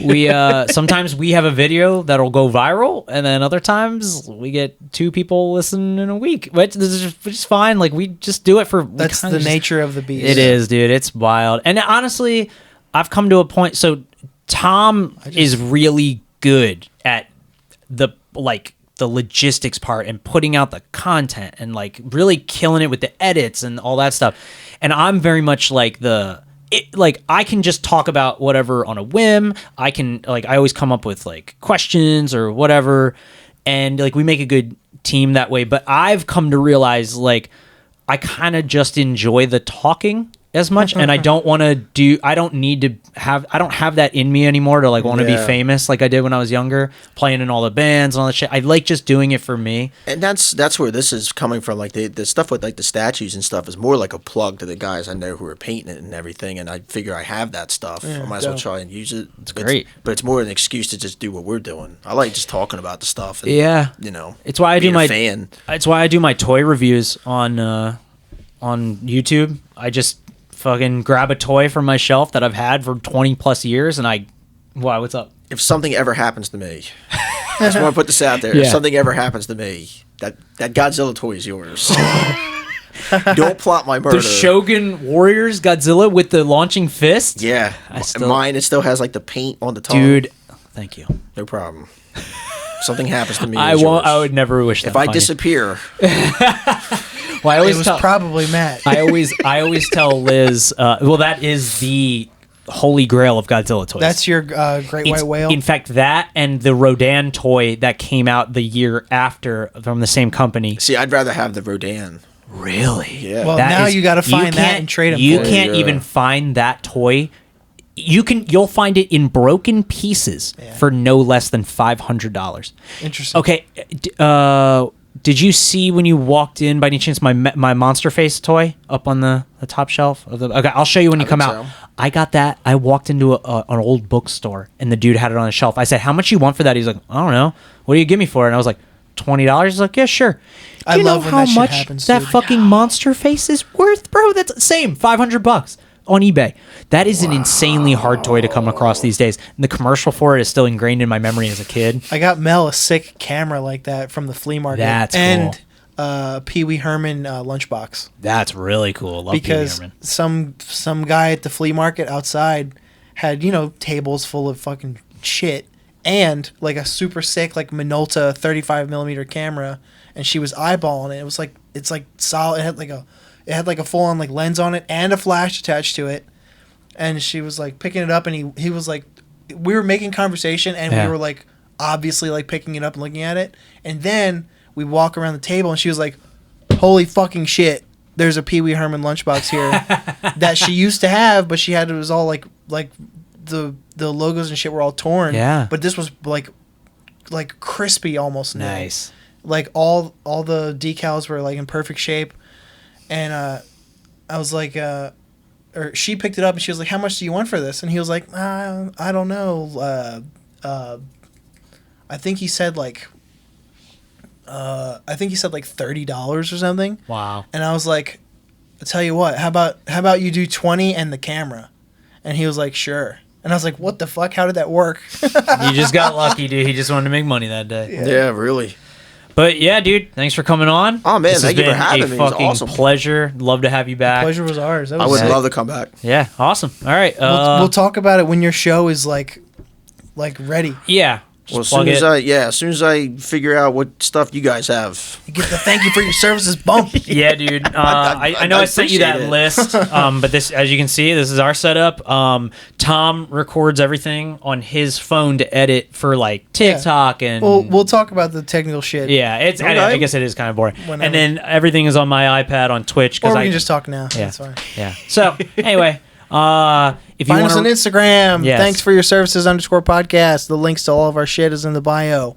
We sometimes we have a video that'll go viral, and then other times we get 2 people listen in a week, which is just fine. Like we just do it for. That's the nature of the beast. It is, dude. It's wild. And honestly, I've come to a point. So Tom is really good at the logistics part and putting out the content and like really killing it with the edits and all that stuff. And I'm very much like I can just talk about whatever on a whim. I always come up with like questions or whatever, and like we make a good team that way. But I've come to realize like I kind of just enjoy the talking as much, and I don't have that in me anymore to like want to be Yeah. famous like I did when I was younger, playing in all the bands and all that shit. I like just doing it for me. And that's where this is coming from. Like the stuff with like the statues and stuff is more like a plug to the guys I know who are painting it and everything. And I figure I have that stuff. I might as well dope. try and use it. It's great. but it's more an excuse to just do what we're doing. I like just talking about the stuff. And, Yeah. It's why I do being a my fan. It's why I do my toy reviews on YouTube. I just fucking grab a toy from my shelf that I've had for 20 plus years, and what's up? If something ever happens to me, I just want to put this out there. Yeah. If something ever happens to me, that Godzilla toy is yours. Don't plot my murder. The Shogun Warriors Godzilla with the launching fist? Yeah. Mine, it still has like the paint on the top. Dude, thank you. No problem. If something happens to me, I it's won't. yours. I would never wish that. If I upon you. disappear, Well, I It always was tell, probably Matt. I always tell Liz. That is the holy grail of Godzilla toys. That's your great white whale. In fact, that and the Rodan toy that came out the year after from the same company. see, I'd rather have the Rodan. Really? Yeah. Well, That now is- you got to find that can't- and trade them. You for it. can't Yeah. even find that toy. You'll find it in broken pieces for no less than $500. Interesting. Okay, did you see when you walked in by any chance my Monster Face toy up on the top shelf of the? Okay, I'll show you when you come think out. so. I got that. I walked into an old bookstore and the dude had it on a shelf. I said, "How much you want for that?" He's like, "I don't know. What do you give me for it?" And I was like, $20. He's like, "Yeah, sure." I Do you love know when how that shit much happens, that dude. fucking Monster Face is worth, bro? That's the same $500 on eBay. That is an insanely hard toy to come across these days. And the commercial for it is still ingrained in my memory as a kid. I got Mel a sick camera like that from the flea market. That's and Pee Wee Herman lunchbox That's really cool. Love Pee Wee because Herman. some guy at the flea market outside had tables full of fucking shit, and like a super sick like Minolta 35mm camera, and she was eyeballing it. It was like it's like solid. It had like a full on like lens on it and a flash attached to it, and she was like picking it up, and he was like, we were making conversation, and we were like obviously like picking it up and looking at it, and then we walk around the table, and she was like, holy fucking shit, there's a Pee Wee Herman lunchbox here that she used to have, but she had it was all like the logos and shit were all torn. Yeah. But this was like crispy almost. Nice. Like all the decals were like in perfect shape, and I was like, or she picked it up and she was like, how much do you want for this? And he was like, I don't know. I think he said like $30 or something. Wow. And I was like, I'll tell you what, how about you do 20 and the camera? And he was like, sure. And I was like, what the fuck? How did that work? You just got lucky, dude. He just wanted to make money that day. Yeah, really. But yeah, dude, thanks for coming on. Oh man, thank you for having me. It was Fucking awesome. pleasure. Love to have you back. Pleasure was ours. That I was would sick. love to come back. Yeah, awesome. All right. We'll talk about it when your show is like ready. Yeah. Well, as plug soon as I figure out what stuff you guys have. You get the thank you for your services bump. Yeah, dude. I know I sent you that list, but this, as you can see, this is our setup. Tom records everything on his phone to edit for like TikTok and. We'll talk about the technical shit. Yeah, it's. Okay. I guess it is kind of boring. Whenever. And then everything is on my iPad on Twitch Or because we can just talk now. Yeah. That's fine. Yeah. So anyway, if you Find want us on Instagram. Yes. Thanks for your services _podcast. The links to all of our shit is in the bio.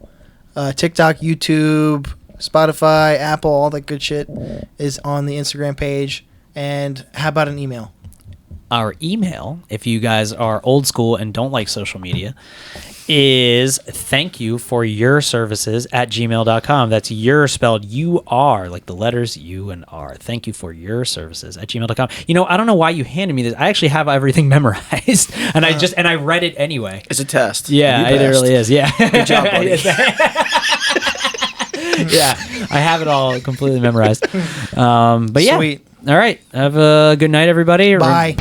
TikTok, YouTube, Spotify, Apple, all that good shit is on the Instagram page. And how about an email? Our email, if you guys are old school and don't like social media, is ThankYouForUrServices @gmail.com. That's your spelled U-R, like the letters U and R. ThankYouForUrServices @gmail.com. You know, I don't know why you handed me this. I actually have everything memorized, and I read it anyway. It's a test. Yeah, You it passed. really is. Yeah. Good job, buddy. Yeah, I have it all completely memorized. But yeah. Sweet. All right. Have a good night, everybody. Bye.